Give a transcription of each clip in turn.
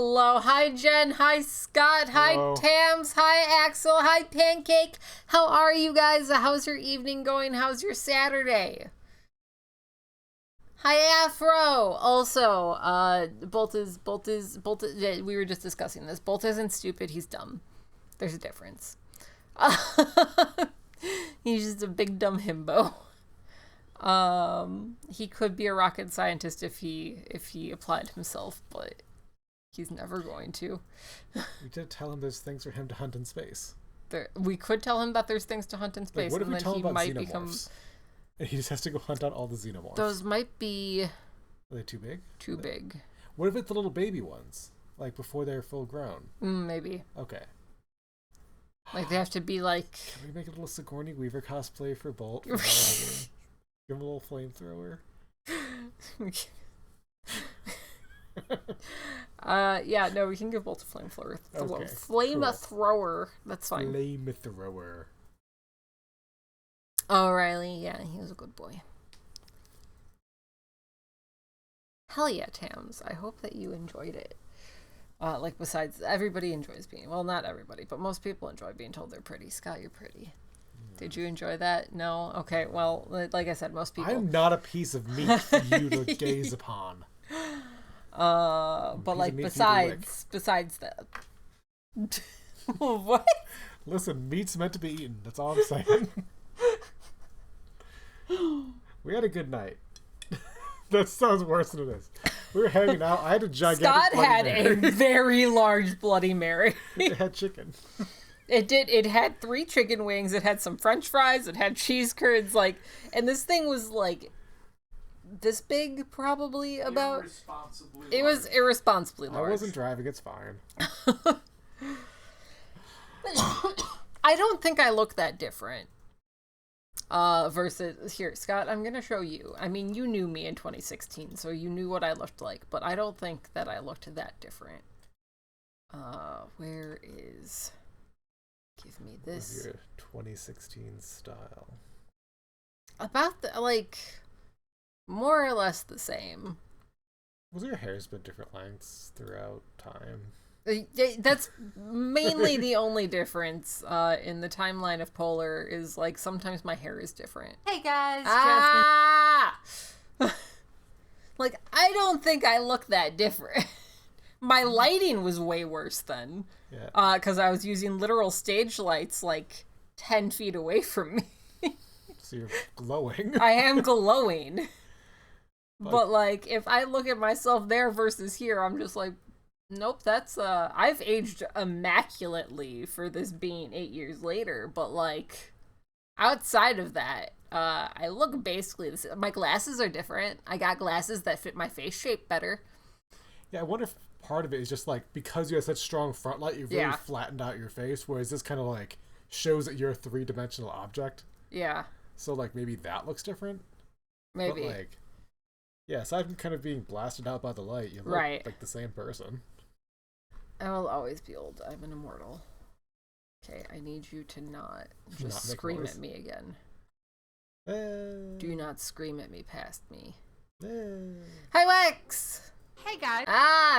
Hello. Hi, Jen. Hi, Scott. Hello. Hi, Tams. Hi, Axel. Hi, Pancake. How are you guys? How's your evening going? How's your Saturday? Hi, Afro. Also, Bolt is, we were just discussing this. Bolt isn't stupid. He's dumb. There's a difference. He's just a big dumb himbo. He could be a rocket scientist if he applied himself, but he's never going to. We did tell him there's things for him to hunt in space. We could tell him that there's things to hunt in space, what if and we then tell he him about might xenomorphs? become. And he just has to go hunt out all the xenomorphs. Those might be. Are they too big? Too big. What if it's the little baby ones, like before they're full grown? Maybe. Okay. Like they have to be like. Can we make a little Sigourney Weaver cosplay for Bolt? For Give him a little flamethrower. Yeah, no, we can give Bolt a flamethrower. Okay, Flamethrower. That's fine. Flamethrower. Oh, Riley, yeah, he was a good boy. Hell yeah, Tams. I hope that you enjoyed it. Like, besides, everybody enjoys being, well, not everybody, but most people enjoy being told they're pretty. Scott, you're pretty. Did you enjoy that? No? Okay, well, like I said, most people... I'm not a piece of meat for you to gaze upon. But like, besides that... What? Listen, meat's meant to be eaten. That's all I'm saying. We had a good night. That sounds worse than it is. We were hanging out. I had a gigantic Scott Bloody had Mary. a very large Bloody Mary. It had chicken. It did. It had 3 chicken wings. It had some French fries. It had cheese curds. Like, and this thing was like this big, probably about. It was irresponsibly large. I wasn't driving. It's fine. I don't think I look that different. Versus here, Scott, I'm gonna show you. I mean, you knew me in 2016, so you knew what I looked like, but I don't think that I looked that different. Where is? Give me this. Your 2016 style. About the, like, more or less the same. Was your hair's been different lengths throughout time? That's mainly the only difference in the timeline of Polar is, like, sometimes my hair is different. Hey guys, Like, I don't think I look that different. My lighting was way worse then. Yeah. Because I was using literal stage lights, like, 10 feet away from me. So you're glowing. I am glowing. But, like, if I look at myself there versus here, I'm just like, nope, that's, I've aged immaculately for this being 8 years later, but, like, outside of that, I look basically the same. My glasses are different. I got glasses that fit my face shape better. Yeah, I wonder if part of it is just, like, because you have such strong front light, you've really flattened out your face, whereas this kind of, like, shows that you're a 3-dimensional object. Yeah. So, like, maybe that looks different? Maybe. But, like, yeah, aside from kind of being blasted out by the light, you look like the same person. I will always be old. I'm an immortal. Okay, I need you to not just scream at me again. Do not scream at me past me. Hi, Wex! Hey guys.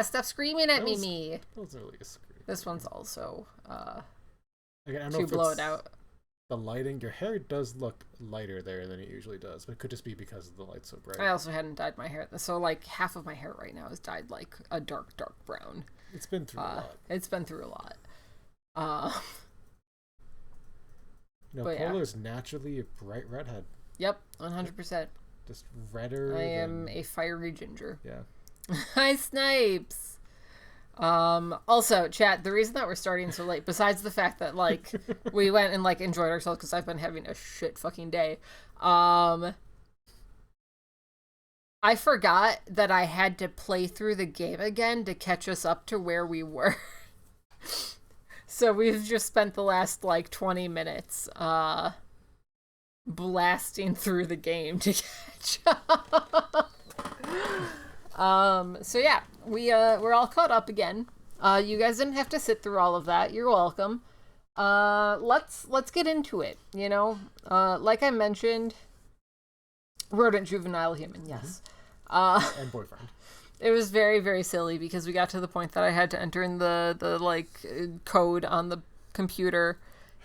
Stop screaming at me. That was really a scream. This one's also, Again, I don't know to if blow it's it out. the lighting. Your hair does look lighter there than it usually does, but it could just be because the light's so bright. I also hadn't dyed my hair. So, like, half of my hair right now is dyed, like, a dark, dark brown. It's been through a lot. It's been through a lot. Polar's naturally a bright redhead. Yep, 100%. Just redder. I am a fiery ginger. Yeah. Hi, Snipes! Also, chat, the reason that we're starting so late, besides the fact that, like, we went and, like, enjoyed ourselves because I've been having a shit fucking day, I forgot that I had to play through the game again to catch us up to where we were. So we've just spent the last, like, 20 minutes, blasting through the game to catch up. So yeah, we're all caught up again. You guys didn't have to sit through all of that. You're welcome. Let's get into it, you know? Like I mentioned, rodent, juvenile, human, yes. And boyfriend. It was very, very silly because we got to the point that I had to enter in the like code on the computer,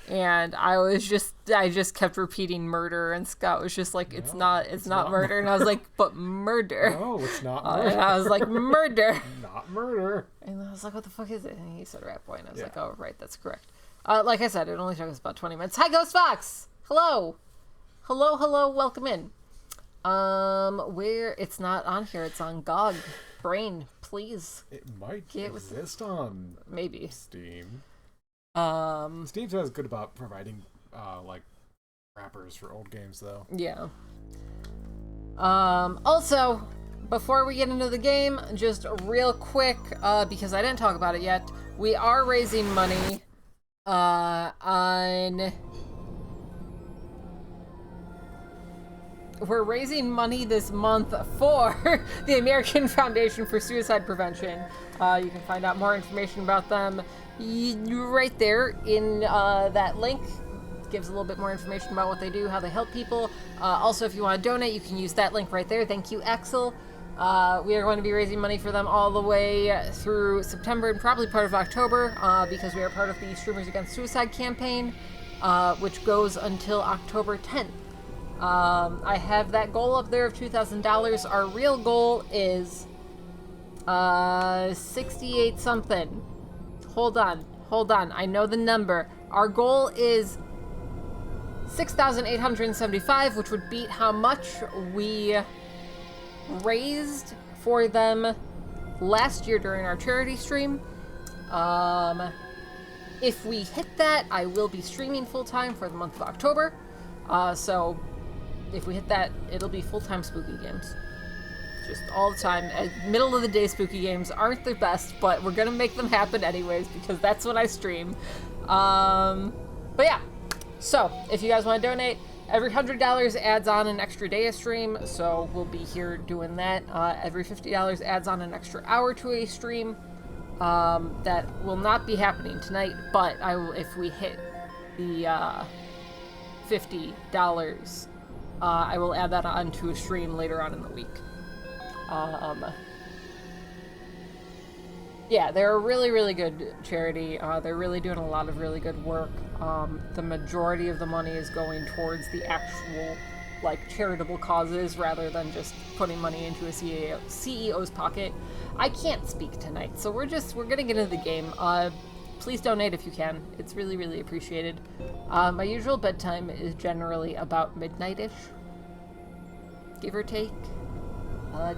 and I just kept repeating murder, and Scott was just like, it's not murder, and I was like, but murder. No, it's not murder. And I was like, murder. Not murder. And I was like, what the fuck is it? And he said Ratboy, and I was like, oh, right, that's correct. Like I said, it only took us about 20 minutes. Hi, Ghost Fox! Hello! Hello, welcome in. Where it's not on here, it's on GOG. Brain, please. It might exist on maybe Steam. Steam's always good about providing like wrappers for old games, though. Yeah. Also, before we get into the game, just real quick, because I didn't talk about it yet, we are raising money we're raising money this month for the American Foundation for Suicide Prevention. You can find out more information about them right there in that link. Gives a little bit more information about what they do, how they help people. Also, if you want to donate, you can use that link right there. Thank you, Axel. We are going to be raising money for them all the way through September and probably part of October, because we are part of the Streamers Against Suicide campaign, which goes until October 10th. I have that goal up there of $2,000. Our real goal is 68 something. Hold on. I know the number. Our goal is 6,875, which would beat how much we raised for them last year during our charity stream. If we hit that, I will be streaming full-time for the month of October. So if we hit that, it'll be full-time spooky games. Just all the time. Middle of the day spooky games aren't the best, but we're gonna make them happen anyways because that's when I stream. But yeah. So, if you guys want to donate, every $100 adds on an extra day of stream, so we'll be here doing that. Every $50 adds on an extra hour to a stream. That will not be happening tonight, but I will, if we hit the $50, I will add that on to a stream later on in the week. Yeah, they're a really, really good charity. They're really doing a lot of really good work. The majority of the money is going towards the actual, like, charitable causes rather than just putting money into a CEO's pocket. I can't speak tonight, so we're gonna get into the game. Please donate if you can. It's really, really appreciated. My usual bedtime is generally about midnight-ish, give or take,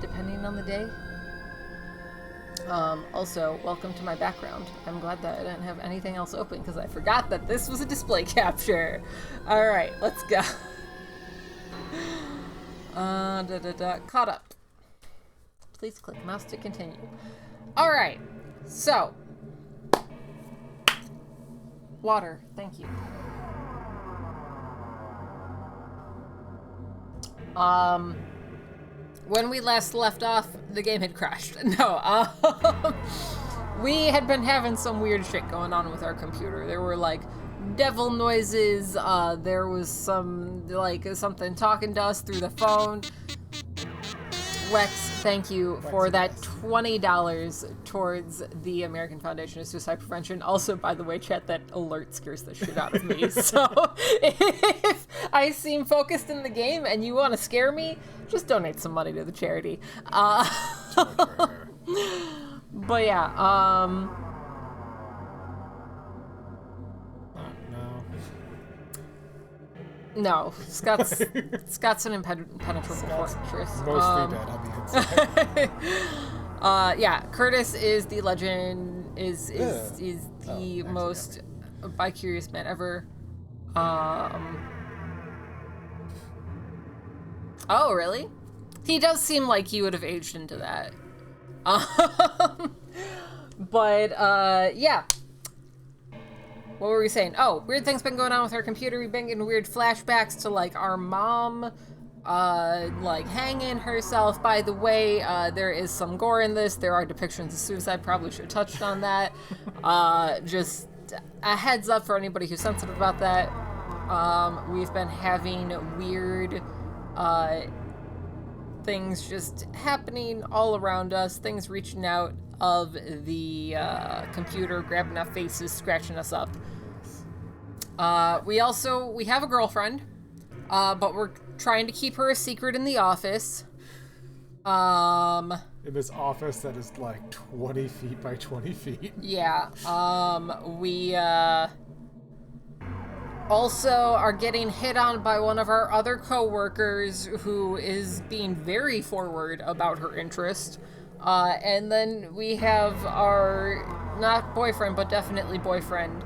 depending on the day. Also, welcome to my background. I'm glad that I didn't have anything else open because I forgot that this was a display capture. Alright, let's go. Caught up. Please click mouse to continue. Alright, so. Water, thank you. When we last left off, the game had crashed. No, we had been having some weird shit going on with our computer. There were, like, devil noises, there was some, like, something talking to us through the phone. Wex, thank you for that $20 towards the American Foundation of Suicide Prevention. Also, by the way, chat, that alert scares the shit out of me. So, if I seem focused in the game and you want to scare me, just donate some money to the charity. But yeah, No, Scott's an impenetrable fortress. Mostly dead on the inside. Yeah, Curtis is the legend, is the most bi-curious man ever. Oh, really? He does seem like he would have aged into that. But, yeah. What were we saying? Oh, weird things been going on with our computer. We've been getting weird flashbacks to, like, our mom, like, hanging herself. By the way, there is some gore in this. There are depictions of suicide. Probably should have touched on that. Just a heads up for anybody who's sensitive about that. We've been having weird, things just happening all around us, things reaching out of the computer, grabbing our faces, scratching us up. We have a girlfriend, but we're trying to keep her a secret in the office. In this office that is like 20 feet by 20 feet. Yeah. We also are getting hit on by one of our other co-workers who is being very forward about her interest. And then we have our, not boyfriend, but definitely boyfriend,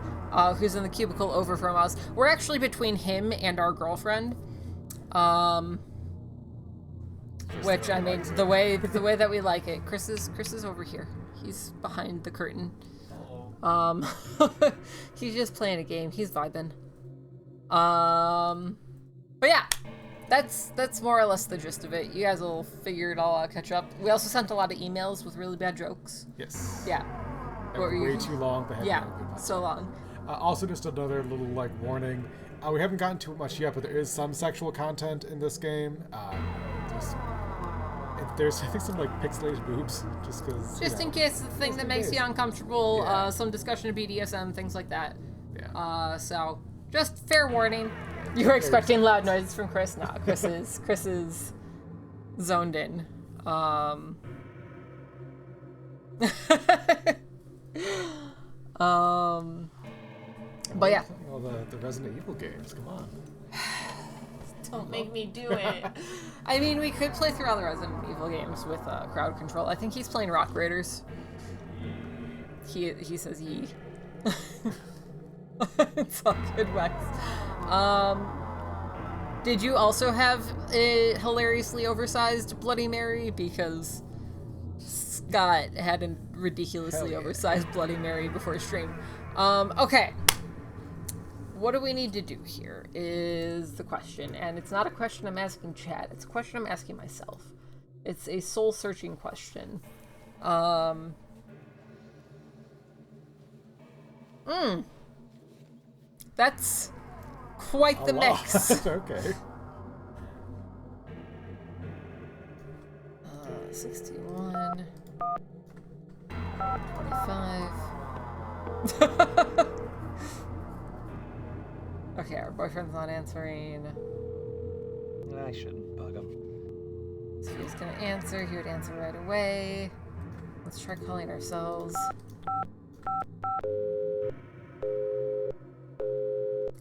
who's in the cubicle over from us. We're actually between him and our girlfriend. Which, I mean, the way that we like it. Chris is over here. He's behind the curtain. He's just playing a game. He's vibing. But yeah, that's more or less the gist of it. You guys will figure it all out, catch up. We also sent a lot of emails with really bad jokes. Yes. Yeah. Way too long. But yeah, so long. Also, just another little like warning. We haven't gotten to it much yet, but there is some sexual content in this game. There's I think some like pixelated boobs, just because. Just in case the thing that makes you uncomfortable. Yeah. Some discussion of BDSM, things like that. Yeah. So just fair warning. You were expecting loud noises from Chris. Nah, Chris is zoned in. But yeah. All the Resident Evil games, come on. Don't make me do it. I mean, we could play through all the Resident Evil games with crowd control. I think he's playing Rock Raiders. He says he. It's all good, Wex. Did you also have a hilariously oversized Bloody Mary? Because Scott had a ridiculously oversized Bloody Mary before stream. Okay. What do we need to do here is the question. And it's not a question I'm asking chat. It's a question I'm asking myself. It's a soul-searching question. That's quite the mix. Okay. 61. 25. Okay, our boyfriend's not answering. I shouldn't bug him. So he's gonna answer. He would answer right away. Let's try calling ourselves.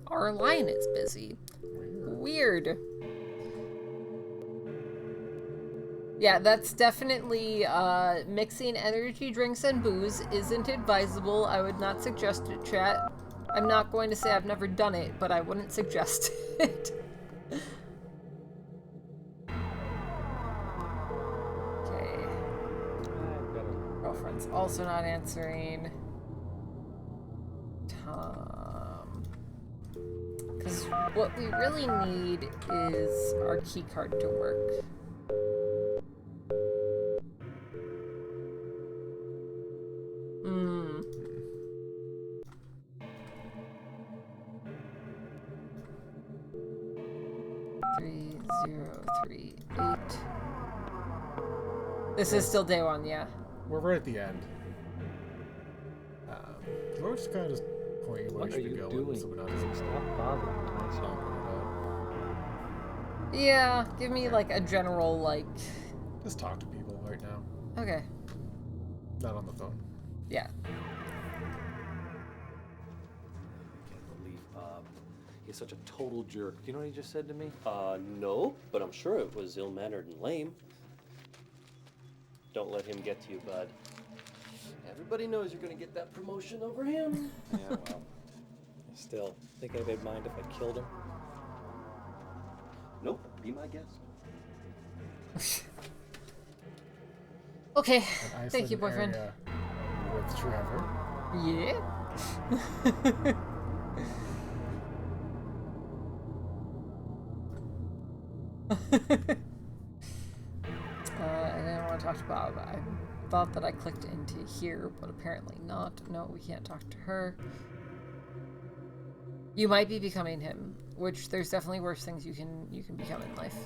Our line is busy. Weird. Yeah, that's definitely mixing energy drinks and booze isn't advisable. I would not suggest it, chat. I'm not going to say I've never done it, but I wouldn't suggest it. Okay. Girlfriend's also not answering. Tom. Because what we really need is our key card to work. Hmm. 3038. This is still day one, yeah. We're right at the end. We're just kind of just pointing where we should be going, so we're not just stop bothering myself. Yeah, give me like a general like. Just talk to people right now. Okay. Not on the phone. Yeah. He's such a total jerk. Do you know what he just said to me? No, but I'm sure it was ill-mannered and lame. Don't let him get to you, bud. Everybody knows you're gonna get that promotion over him. Yeah, well, still, think anybody'd mind if I killed him? Nope, be my guest. Okay, thank you, boyfriend. With Trevor. Yeah. I didn't want to talk to Bob. I thought that I clicked into here, but apparently not. No, we can't talk to her. You might be becoming him, which there's definitely worse things you can become in life.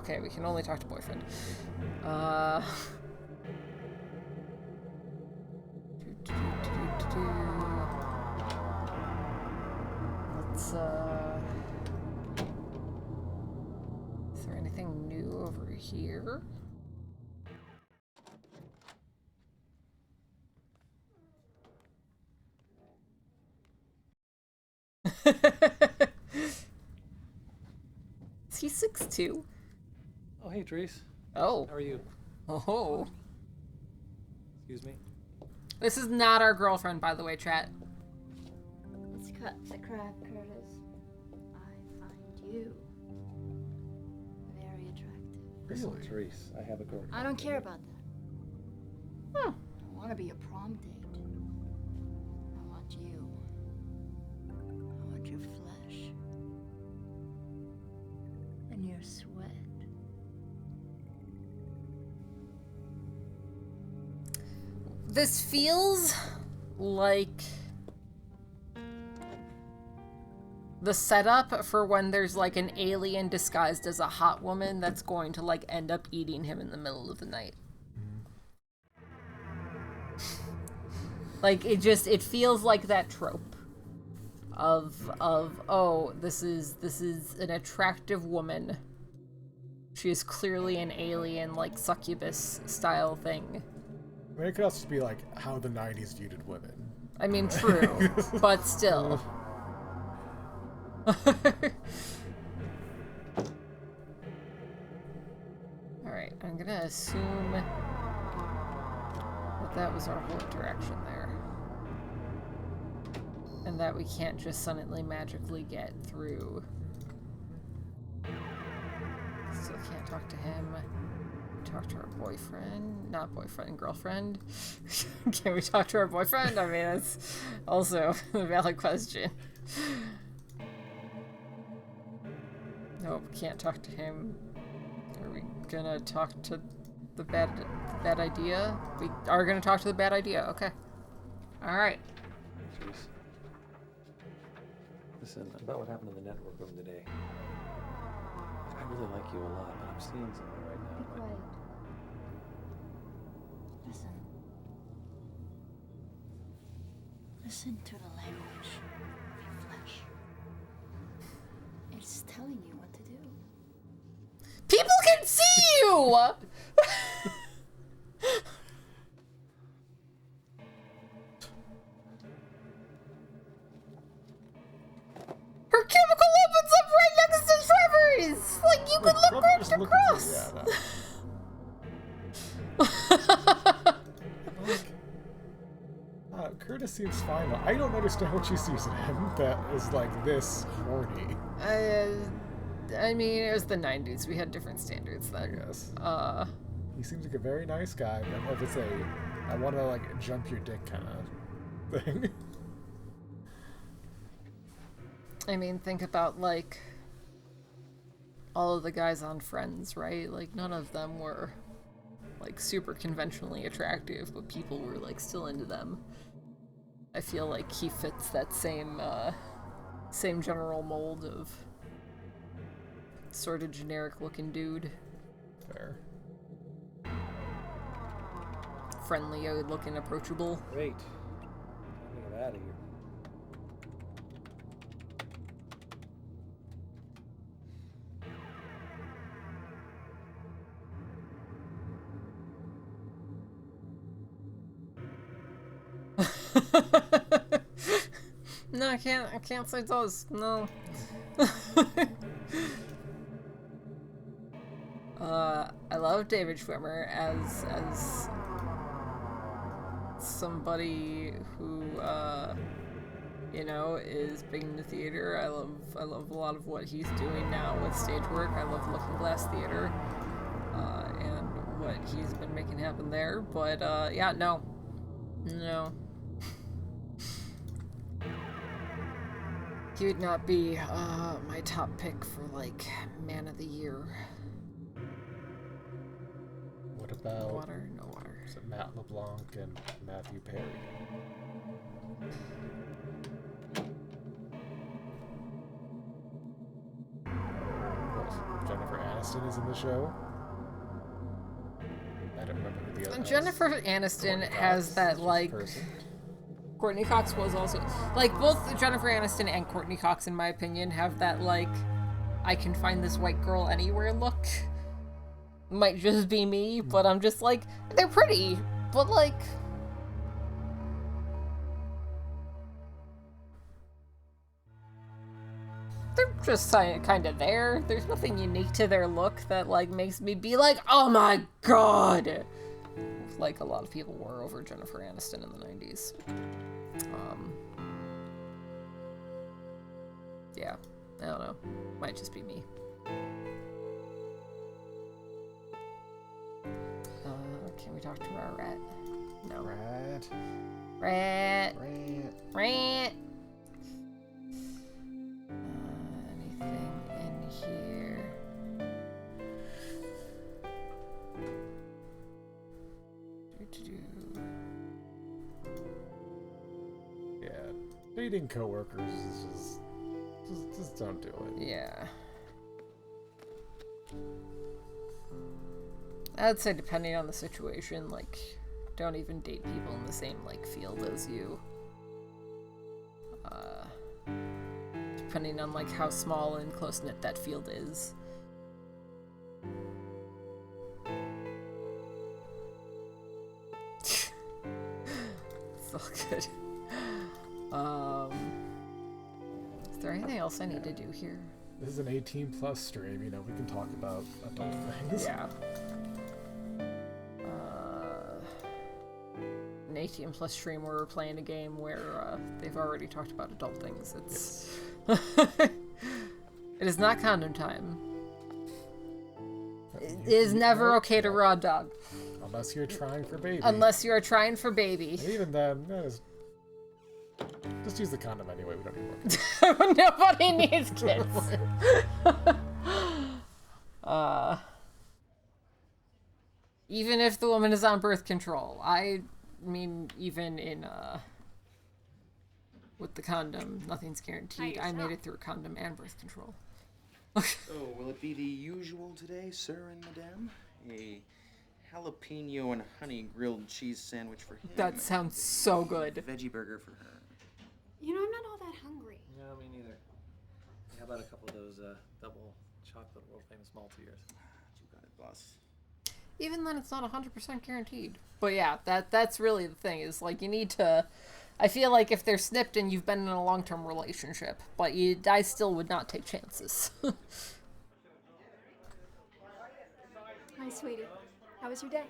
Okay, we can only talk to boyfriend. Let's, is there anything new over here? Is he 6'2"? Oh, hey, Therese. Oh. How are you? Oh. Excuse me? This is not our girlfriend, by the way, chat. Let's cut the crap, Curtis. I find you very attractive. Listen, Therese, I have a girlfriend. I don't care about that. Hmm. I want to be a prom date. I want you. I want your flesh. And your sweat. This feels like the setup for when there's like an alien disguised as a hot woman that's going to like end up eating him in the middle of the night. Like it feels like that trope of oh, this is an attractive woman. She is clearly an alien, like succubus style thing. I mean, it could also be like how the 90s viewed women. I mean, true, but still. Alright, I'm gonna assume that was our whole interaction there. And that we can't just suddenly magically get through. Still can't talk to him. Talk to our boyfriend. Not boyfriend, girlfriend. Can we talk to our boyfriend? I mean, that's also a valid question. Nope, can't talk to him. Are we gonna talk to the bad idea? We are gonna talk to the bad idea, okay. Alright. Therese. Listen, about what happened in the network room today. I really like you a lot, but I'm seeing something right now. Be quiet. Listen. Listen to the language of your flesh. It's telling you what to do. People can see you! Her cubicle opens up right next to Trevor's! Like, you could look right across! Curtis seems fine. I don't understand what she sees in him that is like this horny. I mean, it was the 90s. We had different standards then. I guess. He seems like a very nice guy, but I don't know if it's I want to like jump your dick kind of thing. I mean, think about like all of the guys on Friends, right? Like, none of them were like super conventionally attractive, but people were like still into them. I feel like he fits that same general mold of sort of generic looking dude. Fair. Friendly, looking, approachable. Great. Time to get out of here. No, I can't say those. No. I love David Schwimmer as somebody who you know, is big in the theater. I love a lot of what he's doing now with stage work. I love Looking Glass Theater and what he's been making happen there. But yeah, no. He would not be my top pick for like man of the year. What about Water? No water. is it Matt LeBlanc and Matthew Perry? What, Jennifer Aniston? Aniston is in the show. I don't remember who the other. Jennifer Aniston Courtney has Cox that is just a like. person. Courtney Cox was also like both Jennifer Aniston and Courtney Cox, in my opinion, have that like I can find this white girl anywhere look. Might just be me, but I'm just like they're pretty, but like they're just kind of there. There's nothing unique to their look that like makes me be like, oh my god, like a lot of people were over Jennifer Aniston in the 90s. Yeah, I don't know. Might just be me. Can we talk to our rat? No. Rat. Rat. Rat. Rat. Anything in here? Yeah, dating coworkers is just don't do it. Yeah. I'd say depending on the situation, like, don't even date people in the same, like, field as you. Depending on, like, how small and close-knit that field is. It's all good. Is there anything else I need to do here? This is an 18+ stream, you know, we can talk about adult things. Yeah. An 18+ stream where we're playing a game where they've already talked about adult things. It's it is not condom time. It is never okay to raw dog. Unless you're trying for baby. Unless you are trying for baby. And even then, just use the condom anyway. We don't need more. Nobody needs kids. Even if the woman is on birth control. I mean, even in with the condom, nothing's guaranteed. I made it through condom and birth control. So, will it be the usual today, sir and madame? A jalapeno and honey grilled cheese sandwich for him. That sounds so good. Veggie burger for her. You know, I'm not all that hungry. No, me neither. How about a couple of those double chocolate world famous Maltesers? You got it, boss. Even then, it's not 100% guaranteed. But yeah, that's really the thing, is like you need to. I feel like if they're snipped and you've been in a long-term relationship, but I still would not take chances. Hi, sweetie. How was your day?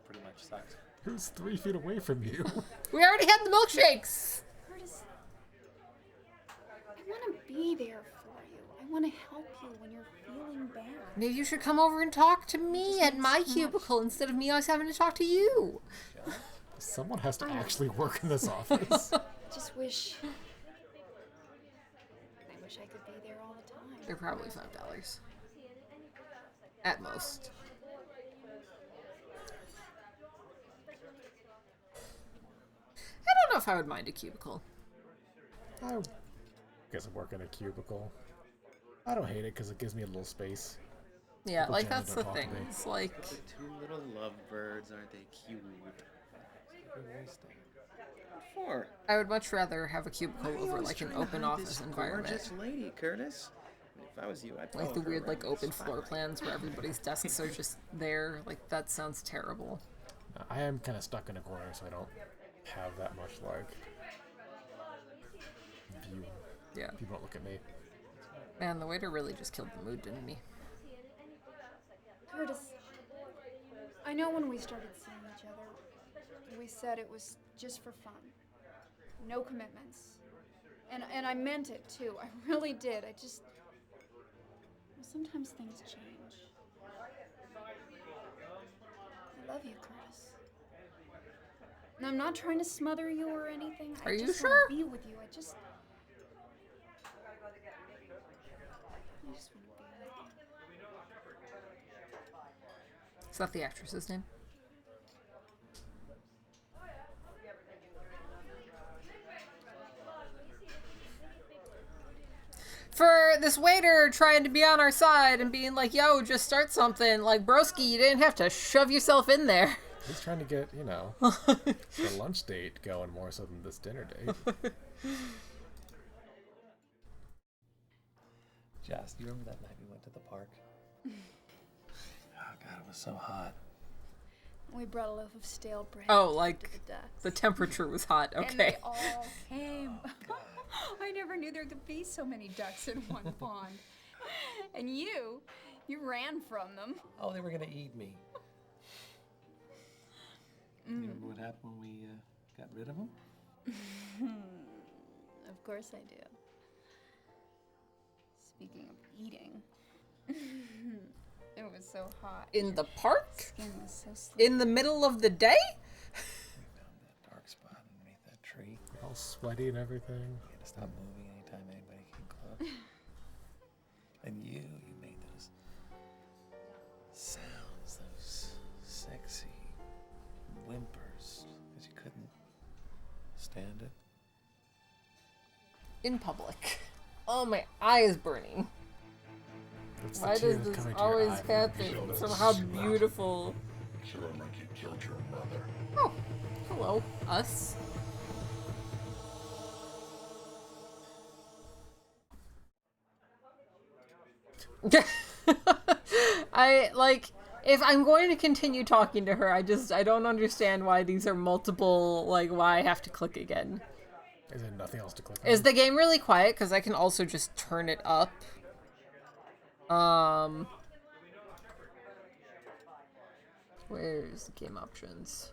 Pretty much sucked. Who's 3 feet away from you? We already had the milkshakes! Curtis, I want to be there for you. I want to help you when you're feeling bad. Maybe you should come over and talk to me at my cubicle instead of me always having to talk to you. Someone has to actually work in this office. Just wish I could be there all the time. They're probably $5. At most. I don't know if I would mind a cubicle. I guess I work in a cubicle. I don't hate it because it gives me a little space. Yeah, People like generally that's don't the talk to thing. me. It's like The two little lovebirds, aren't they cute? What for? I would much rather have a cubicle Why are you over always like an trying to open hide office this environment. Gorgeous lady, Curtis. If I was you, I'd Like follow the her weird around like the open floor spotlight. plans where everybody's desks are just there. Like that sounds terrible. I am kind of stuck in a corner, so I don't have that much like view. Yeah. People don't look at me. Man, the waiter really just killed the mood, didn't he? Curtis, I know when we started seeing each other, we said it was just for fun. No commitments. And I meant it too. I really did. Sometimes things change. I love you, Curtis. And I'm not trying to smother you or anything. Are I you just sure? want to be with you. I just want to be with you. Is that the actress's name? For this waiter trying to be on our side and being like, yo, just start something. Like, broski, you didn't have to shove yourself in there. He's trying to get, you know, the lunch date going more so than this dinner date. Jess, do you remember that night we went to the park? Oh, God, it was so hot. We brought a loaf of stale bread. Oh, to like, the ducks. the temperature was hot. Okay. And they all came. I never knew there could be so many ducks in one pond. And you ran from them. Oh, they were going to eat me. You remember what happened when we got rid of them? Of course I do. Speaking of eating, it was so hot. In the park? Skin was so slippery. In the middle of the day? We found that dark spot underneath that tree. All sweaty and everything. We had to stop moving anytime anybody came close. And you made those sounds, those sexy whimpers, because you couldn't stand it. In public. Oh, my eye is burning. That's the Why tears does this coming to your always eye. happen? From how beautiful. Children like you killed your mother. Oh, hello, us. If I'm going to continue talking to her, I don't understand why these are multiple, like, why I have to click again. Is there nothing else to click on? Is the game really quiet? Because I can also just turn it up. Where's the game options?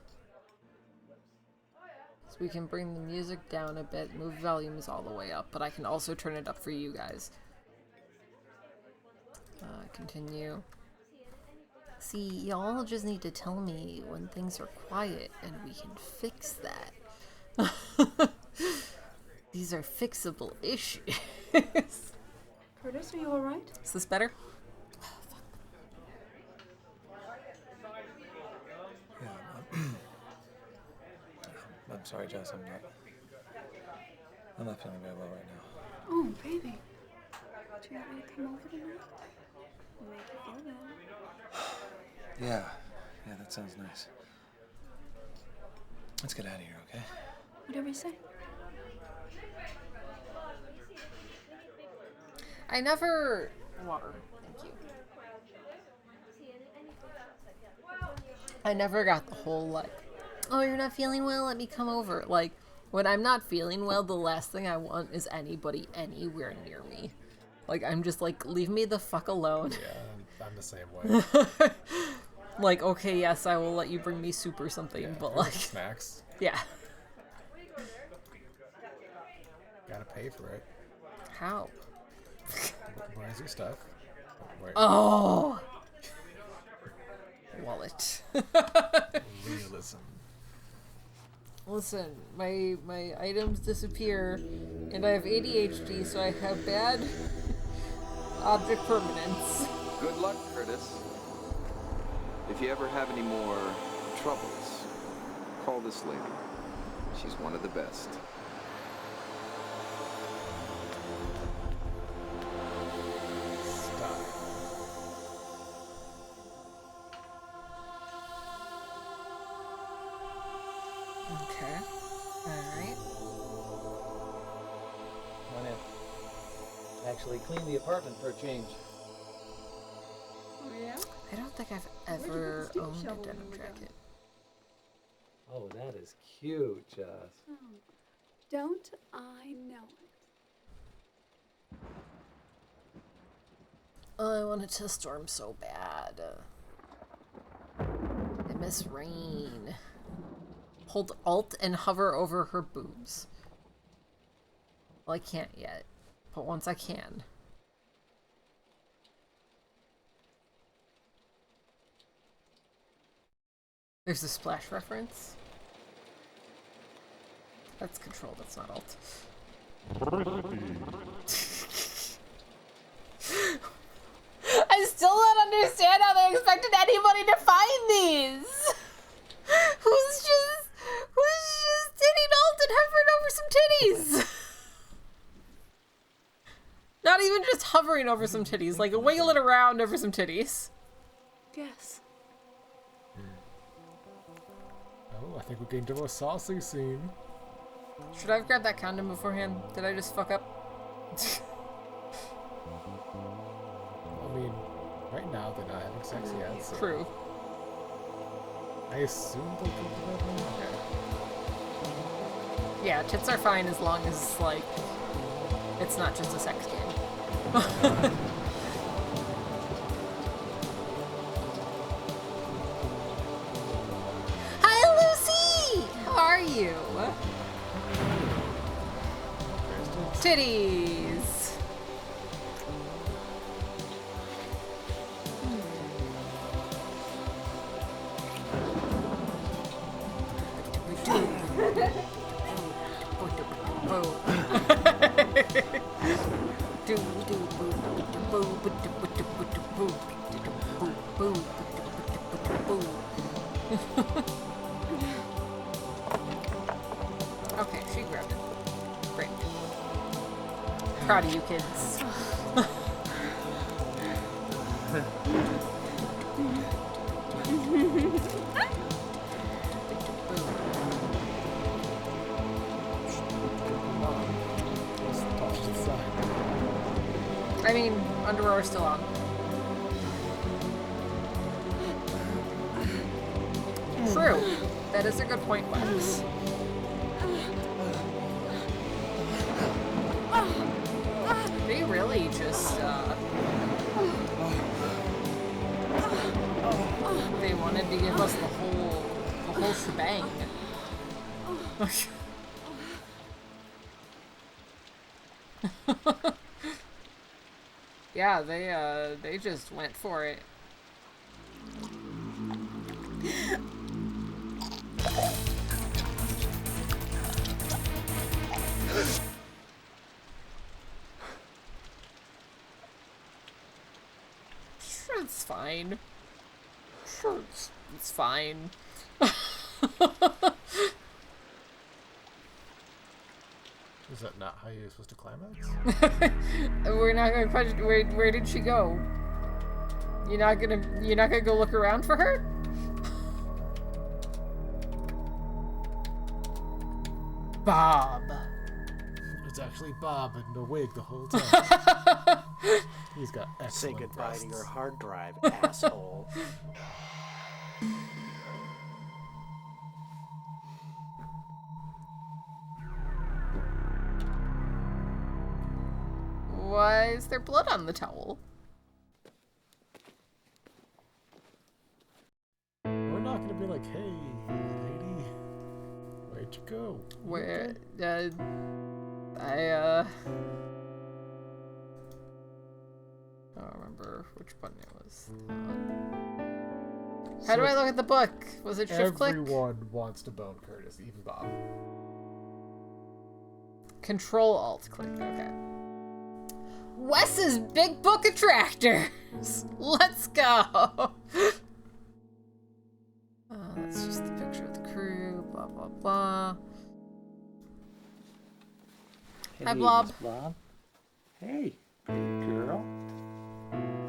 So we can bring the music down a bit, move volumes all the way up, but I can also turn it up for you guys. Continue. See, y'all just need to tell me when things are quiet and we can fix that. These are fixable issues. Curtis, are you alright? Is this better? Yeah, I'm sorry, Jess. I'm not feeling very well right now. Oh, baby. Do you want me to come over tonight? Make you feel better. Yeah, that sounds nice. Let's get out of here, okay? Whatever you say. I never... Water. Thank you. I never got the whole, like, oh, you're not feeling well? Let me come over. Like, when I'm not feeling well, the last thing I want is anybody anywhere near me. Like, I'm just like, leave me the fuck alone. Yeah, I'm the same way. Like, okay, yes, I will let you bring me soup or something, Yeah, but or like... snacks. Yeah. Gotta pay for it. How? Where's your stuff? Oh! Wallet. Realism. Listen, my items disappear, and I have ADHD, so I have bad object permanence. Good luck, Curtis. If you ever have any more troubles, call this lady. She's one of the best. Stop. Okay. Alright. Come on in. Actually, clean the apartment for a change. Oh, yeah? I don't think I've Where'd you ever put the owned steam a shovel denim when we were jacket. Oh, that is cute, Jess. Oh, don't I know it? Oh, I wanted to storm so bad. I miss rain. Hold Alt and hover over her boobs. Well, I can't yet, but once I can. There's a Splash reference. That's Control, that's not Alt. I still don't understand how they expected anybody to find these! Who's just hitting Alt and hovering over some titties? Not even just hovering over some titties, like wiggling around over some titties. Yes. Oh, I think we're getting to a saucy scene. Should I have grabbed that condom beforehand? Did I just fuck up? I mean, right now they're not having sex yet. So True. I assume they'll go to that one. Okay. Yeah, tits are fine as long as, like, it's not just a sex game. Hi, Lucy! How are you? Titties! Okay, she grabbed it. Great. Proud of you kids. I mean, underwear are still on. True. That is a good point, Lex. They really just, they wanted to give us the whole shebang. Yeah, they just went for it. Sure, it's fine. Sure, it's fine. Is that not how you're supposed to climax? We're not gonna question. Where did she go? You're not gonna go look around for her? Bob. It's actually Bob in the wig the whole time. He's got excellent Say goodbye breasts. to your hard drive, asshole. Why is there blood on the towel? We're not gonna be like, hey, lady, where'd you go? Where, I don't remember which button it was. How do I look at the book? Was it shift click? Everyone wants to bone Curtis, even Bob. Control Alt click, okay. Wes's Big Book of Tractors! Let's go! That's just the picture of the crew, blah blah blah. Hey, Hi, Blob. Miss Blob. Hey, pretty girl.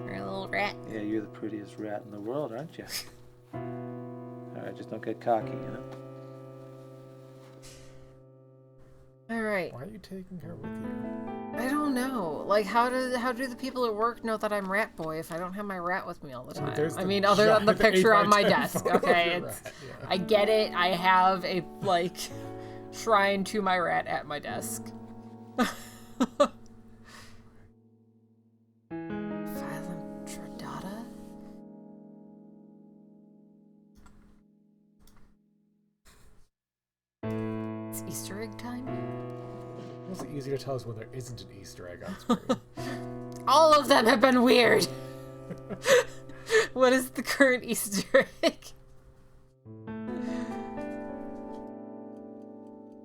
You're a little rat. Yeah, you're the prettiest rat in the world, aren't you? Alright, just don't get cocky, you know? Alright. Why are you taking her with you? I don't know. Like, how do the people at work know that I'm Rat Boy if I don't have my rat with me all the time? There's I the mean, other than the giant picture on my 8x10 desk, photo of okay? your It's, rat, yeah. I get it. I have a, like, shrine to my rat at my desk. Tradata? It's Easter egg time? It's easier to tell us when there isn't an Easter egg on screen. All of them have been weird! What is the current Easter egg?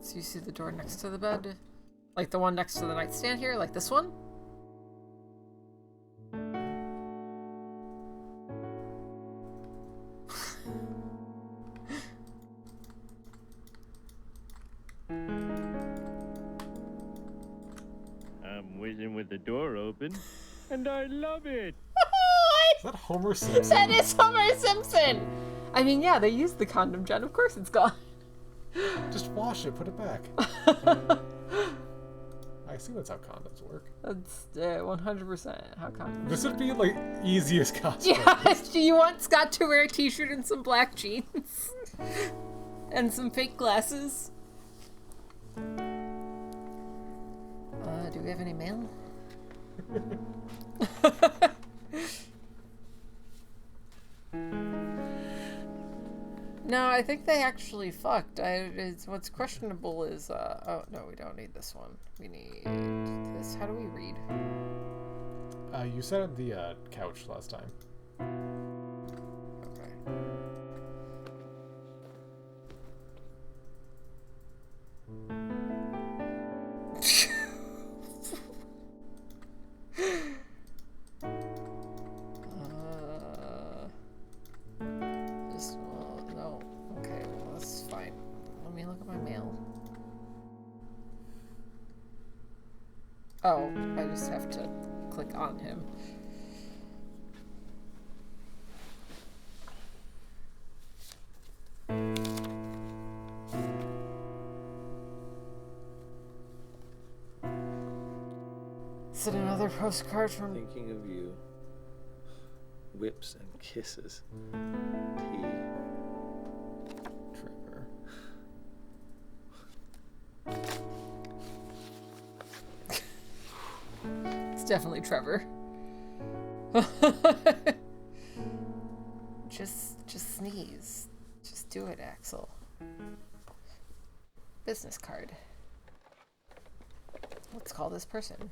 So you see the door next to the bed? Like the one next to the nightstand here? Like this one? I'm whizzing with the door open, and I love it. Is that Homer Simpson? That is Homer Simpson! I mean, yeah, they used the condom, Jen. Of course it's gone. Just wash it, put it back. I assume that's how condoms work. That's 100% how condoms This would be like easiest cosplay. Yeah, you want Scott to wear a t-shirt and some black jeans. And some fake glasses. Do we have any mail? No, I think they actually fucked. What's questionable is, oh, no, we don't need this one. We need this. How do we read? You sat on the couch last time. Okay. No. Okay, well, that's fine. Let me look at my mail. Oh, I just have to click on him. Is it another postcard from... Thinking of you. Whips and kisses. T. Trevor. It's definitely Trevor. Just sneeze. Just do it, Axel. Business card. Let's call this person.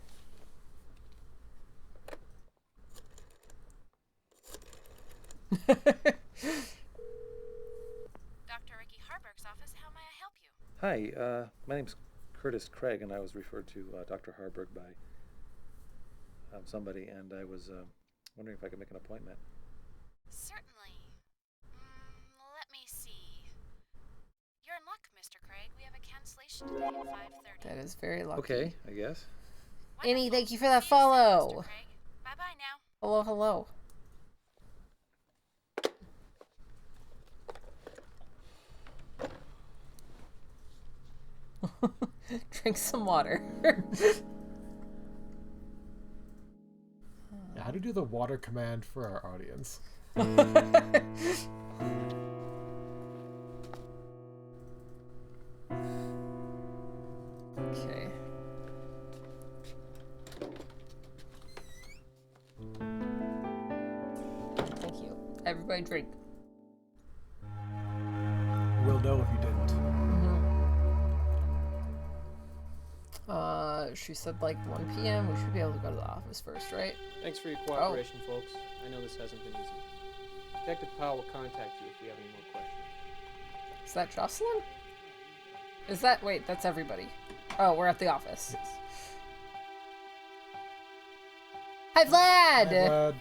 Dr. Ricky Harburg's office, how may I help you? Hi, my name's Curtis Craig, and I was referred to Dr. Harburg by somebody, and I was wondering if I could make an appointment. Certainly. Let me see. You're in luck, Mr. Craig. We have a cancellation today at 5:30. That is very lucky. Okay, I guess. Annie, thank you for that follow. Mr. Craig. Bye-bye now. Hello, hello. Drink some water. Yeah, how to do the water command for our audience. Okay. Thank you. Everybody drink. We'll know if you didn't. She said like 1 p.m. We should be able to go to the office first, right? Thanks for your cooperation, folks. I know this hasn't been easy. Detective Powell will contact you if you have any more questions. Is that Jocelyn? Is that... Wait, that's everybody. Oh, we're at the office. Hi, Vlad! Hi,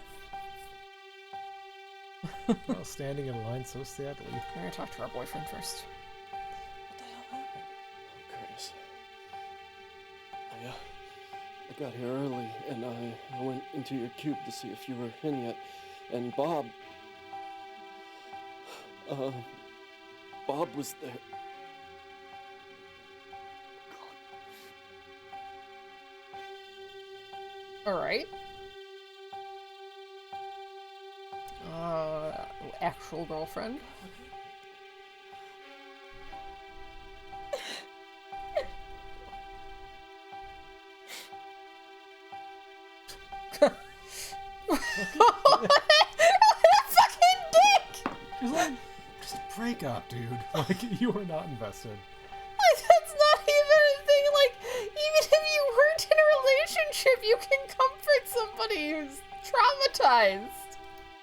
Vlad. Well, standing in line so sadly. We're gonna talk to our boyfriend first. What the hell happened? Oh, Curtis. I got here early, and I went into your cube to see if you were in yet, and Bob was there. Alright. Actual girlfriend. What a fucking dick! Just break up, dude. Like, you are not invested. Like, that's not even a thing. Like, even if you weren't in a relationship, you can comfort somebody who's traumatized.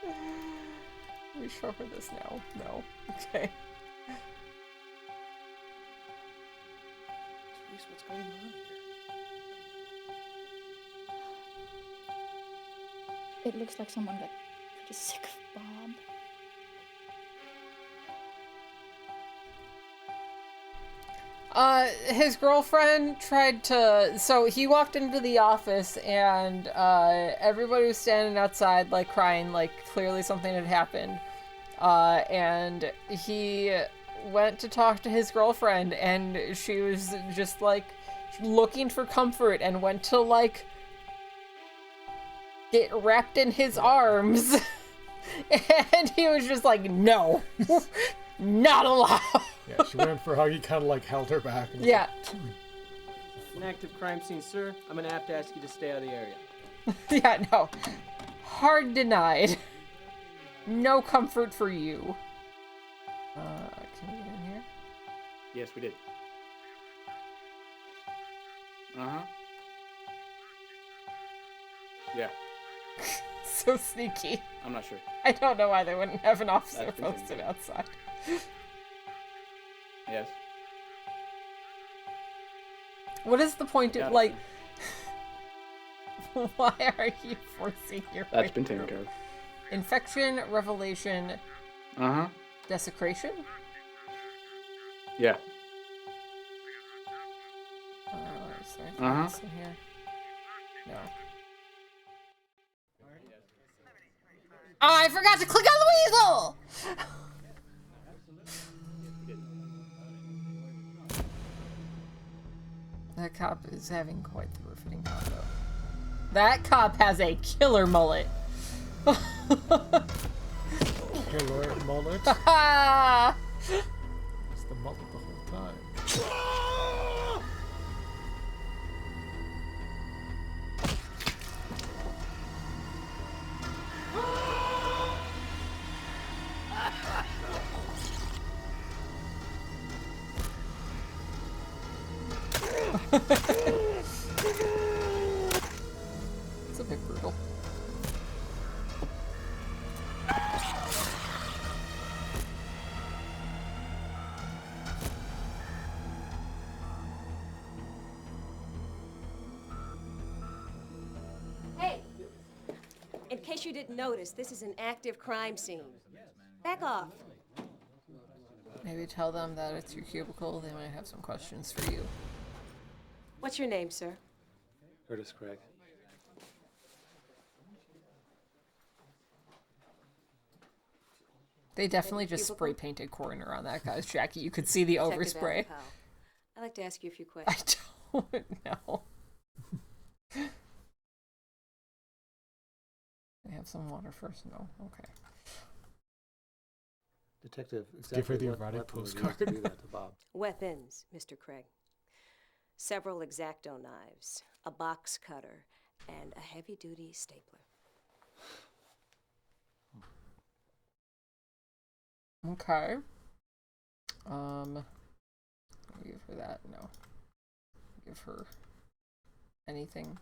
Are we sure for this now? No. Okay. Therese, what's going on here? It looks like someone got pretty sick of Bob. His girlfriend tried to... So he walked into the office and, everybody was standing outside, like, crying, like, clearly something had happened. And he went to talk to his girlfriend, and she was just, like, looking for comfort and went to, like, get wrapped in his arms. And he was just like, no, not allowed. Yeah, she went for a hug. He kind of like held her back. And yeah. An active crime scene, sir. I'm gonna have to ask you to stay out of the area. Yeah, no. Hard denied. No comfort for you. Can we get in here? Yes, we did. Uh-huh. Yeah. So sneaky. I'm not sure. I don't know why they wouldn't have an officer posted outside. Yes. What is the point of, like... Why are you forcing your That's way been taken through? care of. Infection, revelation, Uh-huh. desecration? Yeah. Is there anything else in here? No. Oh, I forgot to click on the weasel! That cop is having quite the riveting combo. That cop has a killer mullet. Killer mullet. It's the mullet the whole time. It's a bit brutal. Hey! In case you didn't notice, this is an active crime scene. Back off. Maybe tell them that it's your cubicle. They might have some questions for you. What's your name, sir? Curtis Craig. They definitely just spray painted coroner on that guy's jacket. You could see the overspray. Detective Alan Powell. I'd like to ask you a few questions. I don't know. They have some water first? No? Okay. Detective, Give her exactly the what erotic weapon would you postcard. use to do that to Bob? Weapons, Mr. Craig. Several X-Acto knives, a box cutter, and a heavy-duty stapler. Okay. Give her that. No. Give her anything.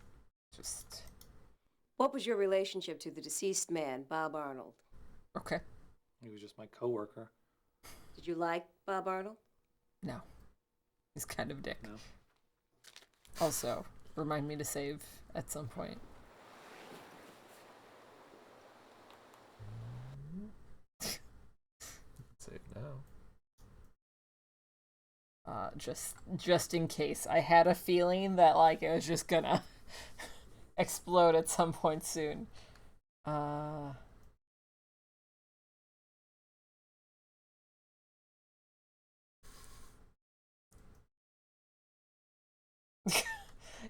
Just. What was your relationship to the deceased man, Bob Arnold? Okay. He was just my coworker. Did you like Bob Arnold? No. He's kind of a dick. No. Also, remind me to save at some point. Save now. Just in case. I had a feeling that, like, it was just gonna explode at some point soon.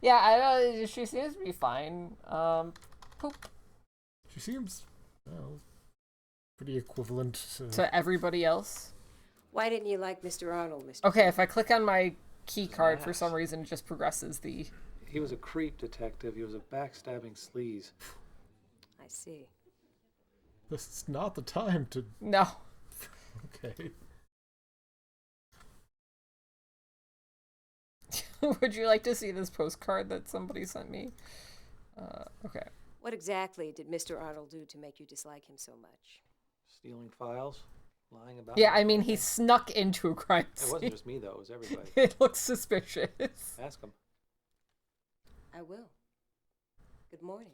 Yeah, I know, she seems to be fine. Poop. She seems, pretty equivalent To everybody else. Why didn't you like Mr. Arnold, Mr. Okay, if I click on my key card, for some reason, it just progresses the... He was a creep, detective. He was a backstabbing sleaze. I see. This is not the time to... No. Okay. Would you like to see this postcard that somebody sent me? Okay. What exactly did Mr. Arnold do to make you dislike him so much? Stealing files, lying about Yeah, it. I mean, he snuck into a crime scene. It wasn't just me, though. It was everybody. It looks suspicious. Ask him. I will. Good morning.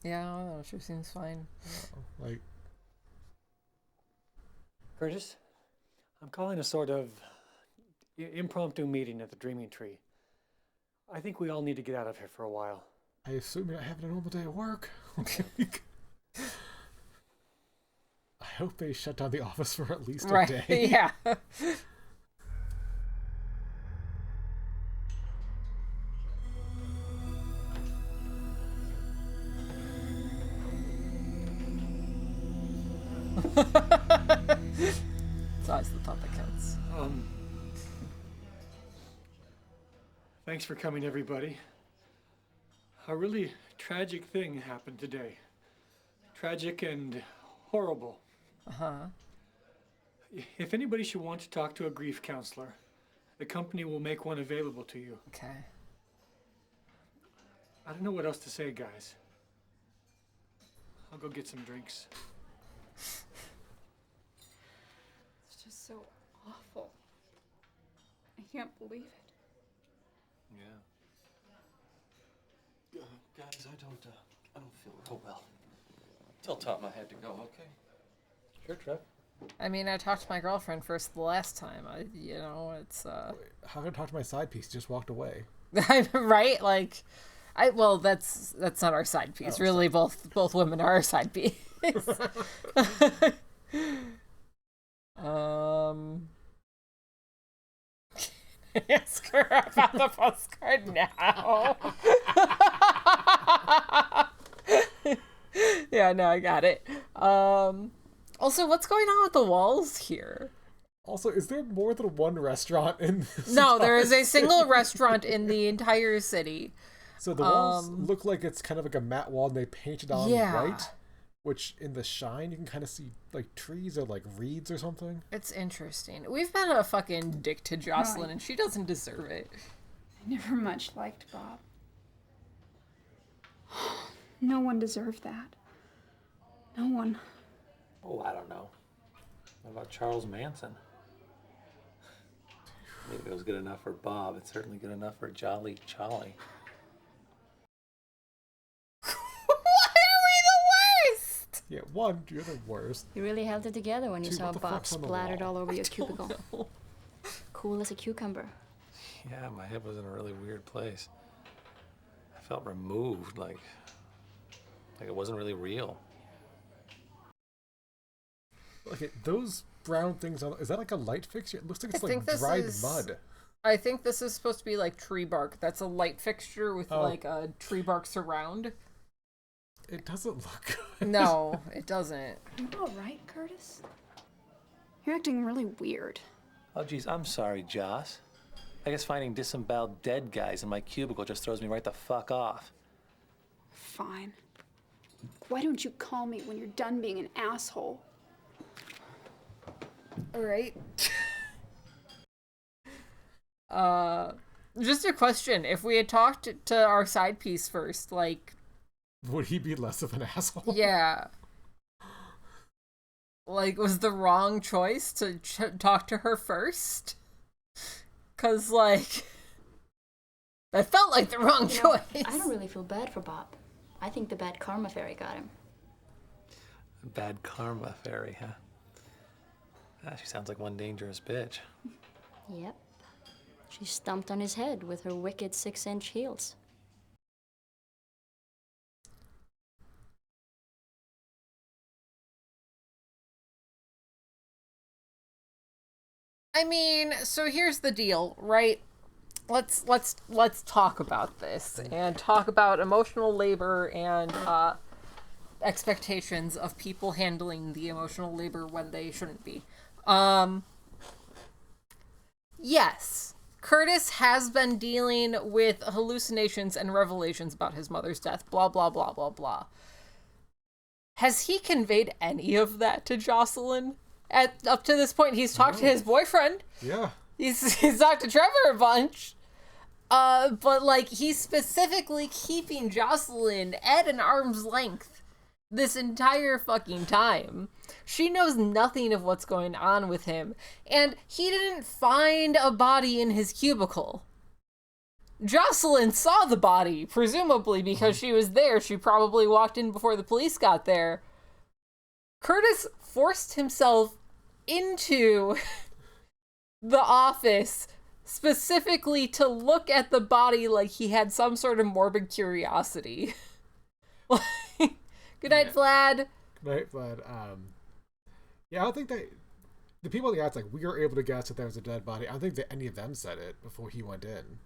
Yeah, I don't know. She seems fine. Like... Curtis, I'm calling a sort of impromptu meeting at the Dreaming Tree. I think we all need to get out of here for a while. I assume you're not having a normal day at work. I hope they shut down the office for at least a day. Yeah. It's always the thought that counts. Thanks for coming, everybody. A really tragic thing happened today. Tragic and horrible. Uh-huh. If anybody should want to talk to a grief counselor, the company will make one available to you. Okay. I don't know what else to say, guys. I'll go get some drinks. It's just so awful. I can't believe it. Yeah. Guys, I don't feel real well. Tell Tom I had to go, okay? Sure, Trev. I mean, I talked to my girlfriend first the last time. It's How can I talk to my side piece? Just walked away. right? Like, that's not our side piece. Really, sorry. Both women are our side piece. Ask her about the postcard now. Yeah, no, I got it. Also, what's going on with the walls here? Also, is there more than one restaurant in this? No, there is a single restaurant in the entire city. So the walls look like it's kind of like a matte wall, and they painted on white, which in the shine you can kind of see like trees or like reeds or something. It's interesting. We've been a fucking dick to Jocelyn, and she doesn't deserve it. I never much liked Bob. No one deserved that. No one. Oh, I don't know. What about Charles Manson? Maybe it was good enough for Bob. It's certainly good enough for Jolly Charlie. Yeah, one, you're the worst. You really held it together when you saw Bob splattered all over your cubicle. Know. Cool as a cucumber. Yeah, my head was in a really weird place. I felt removed, like it wasn't really real. Okay, those brown things is that like a light fixture? It looks like it's like dried mud. I think this is supposed to be like tree bark. That's a light fixture with like a tree bark surround. It doesn't look good. No, it doesn't. You all right, Curtis? You're acting really weird. Oh, geez, I'm sorry, Joss. I guess finding disemboweled dead guys in my cubicle just throws me right the fuck off. Fine. Why don't you call me when you're done being an asshole? All right. Just a question. If we had talked to our side piece first, like... Would he be less of an asshole? Yeah. Like, was the wrong choice to talk to her first? Because, like, that felt like the wrong choice. I don't really feel bad for Bob. I think the bad karma fairy got him. Bad karma fairy, huh? She sounds like one dangerous bitch. Yep. She stomped on his head with her wicked 6-inch heels. I mean, so here's the deal, right? Let's talk about this and talk about emotional labor and expectations of people handling the emotional labor when they shouldn't be. Yes, Curtis has been dealing with hallucinations and revelations about his mother's death, blah, blah, blah, blah, blah. Has he conveyed any of that to Jocelyn? Up to this point, he's talked to his boyfriend. Yeah. He's talked to Trevor a bunch. But, like, he's specifically keeping Jocelyn at an arm's length this entire fucking time. She knows nothing of what's going on with him, and he didn't find a body in his cubicle. Jocelyn saw the body, presumably because she was there. She probably walked in before the police got there. Curtis forced himself into the office specifically to look at the body like he had some sort of morbid curiosity. Good night, Vlad. Good night, Vlad. Yeah, I don't think that the people in the outside, like, we were able to guess that there was a dead body. I don't think that any of them said it before he went in.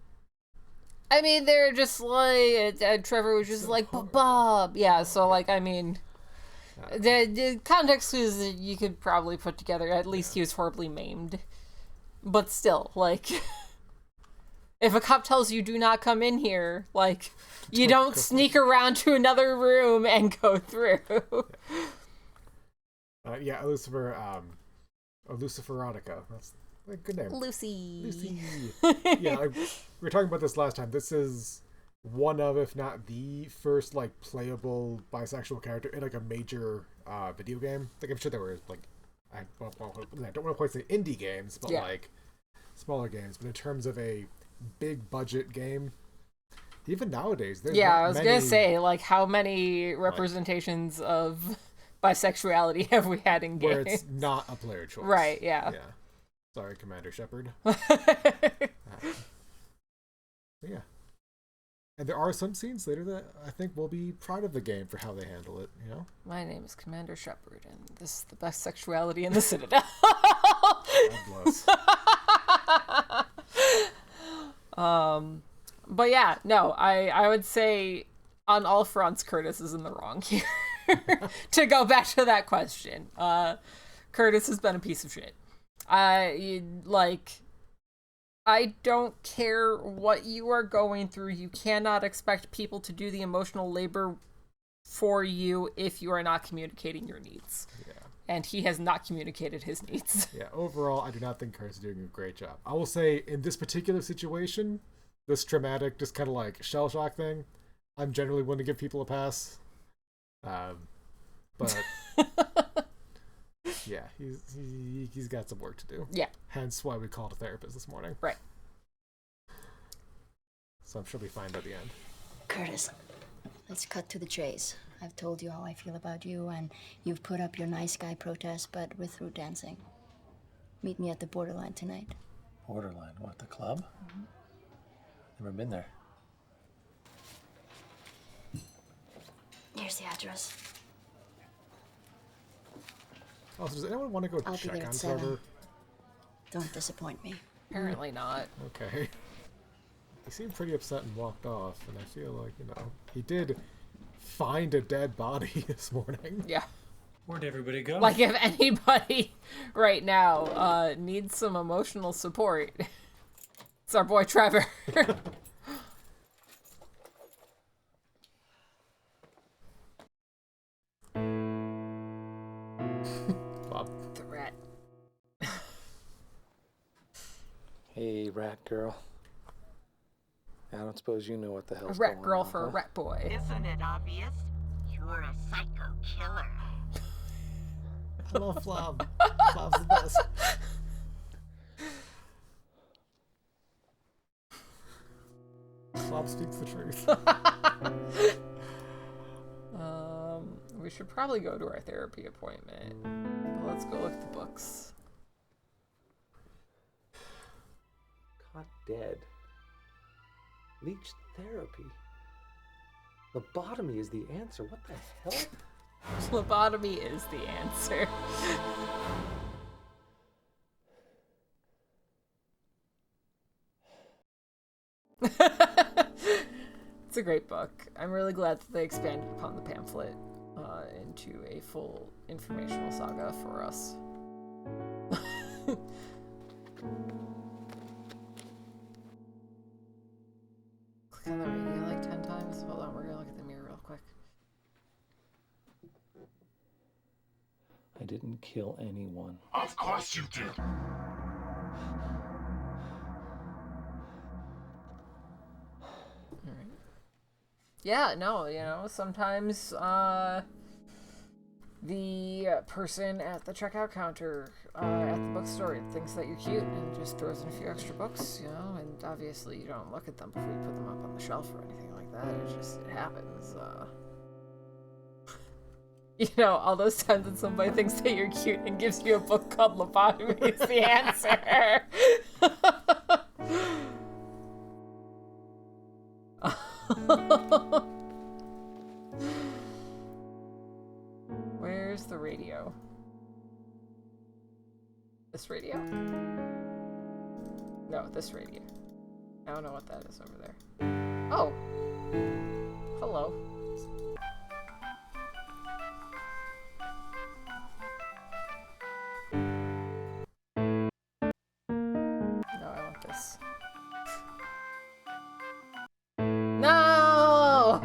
I mean, they're just like, Trevor was just like, Bob. Yeah, so, like, I mean, the context is that you could probably put together, at least he was horribly maimed. But still, like, if a cop tells you do not come in here, like, you don't sneak around to another room and go through. Yeah, Luciferotica. That's a good name. Lucy. Yeah, like, we were talking about this last time. This is one of, if not the first, like, playable bisexual character in, like, a major video game. Like, I'm sure there were, like, I don't want to quite say indie games, but, like, smaller games. But in terms of a big budget game, even nowadays, there's I was gonna say, like, how many representations of bisexuality have we had in games? Where it's not a player choice. Right, yeah. Sorry, Commander Shepard. Yeah. And there are some scenes later that I think will be proud of the game for how they handle it, you know? My name is Commander Shepard, and this is the best sexuality in the Citadel. God bless. But yeah, no, I would say on all fronts, Curtis is in the wrong here. To go back to that question, Curtis has been a piece of shit. I don't care what you are going through. You cannot expect people to do the emotional labor for you if you are not communicating your needs. Yeah. And he has not communicated his needs. Yeah, overall, I do not think Curtis is doing a great job. I will say, in this particular situation, this traumatic, just kind of like shell shock thing, I'm generally willing to give people a pass. But yeah, he's got some work to do. Yeah. Hence why we called a therapist this morning. Right. So I'm sure we'll be fine by the end. Curtis, let's cut to the chase. I've told you how I feel about you, and you've put up your nice guy protest, but we're through dancing. Meet me at the Borderline tonight. Borderline? What, the club? Mm-hmm. Never been there. Here's the address. Also, does anyone want to go I'll check be there on at 7. Trevor? Don't disappoint me. Apparently not. Okay. He seemed pretty upset and walked off, and I feel like, you know, he did find a dead body this morning. Yeah. Where'd everybody go? Like, if anybody right now needs some emotional support, it's our boy Trevor. Bob. The rat. Hey, rat girl. I don't suppose you know what the hell's A rat going girl on, for a rat boy. Isn't it obvious? You're a psycho killer. I love Flob. Flob's the best. Flob speaks the truth. We should probably go to our therapy appointment. But let's go look at the books. Caught dead. Leech therapy. Lobotomy is the answer. What the hell? Lobotomy is the answer. It's a great book. I'm really glad that they expanded upon the pamphlet into a full informational saga for us. Click on the radio like 10 times. Hold on, we're gonna look at the mirror real quick. I didn't kill anyone. Of course you did. Alright. Yeah, no, you know, sometimes the person at the checkout counter at the bookstore thinks that you're cute and just throws in a few extra books, you know, and obviously you don't look at them before you put them up on the shelf or anything like that. It happens. You know, all those times when somebody thinks that you're cute and gives you a book called Lobotomy is the answer. Where's the radio? This radio? No, this radio. I don't know what that is over there. Oh. Hello. No, I want this. No!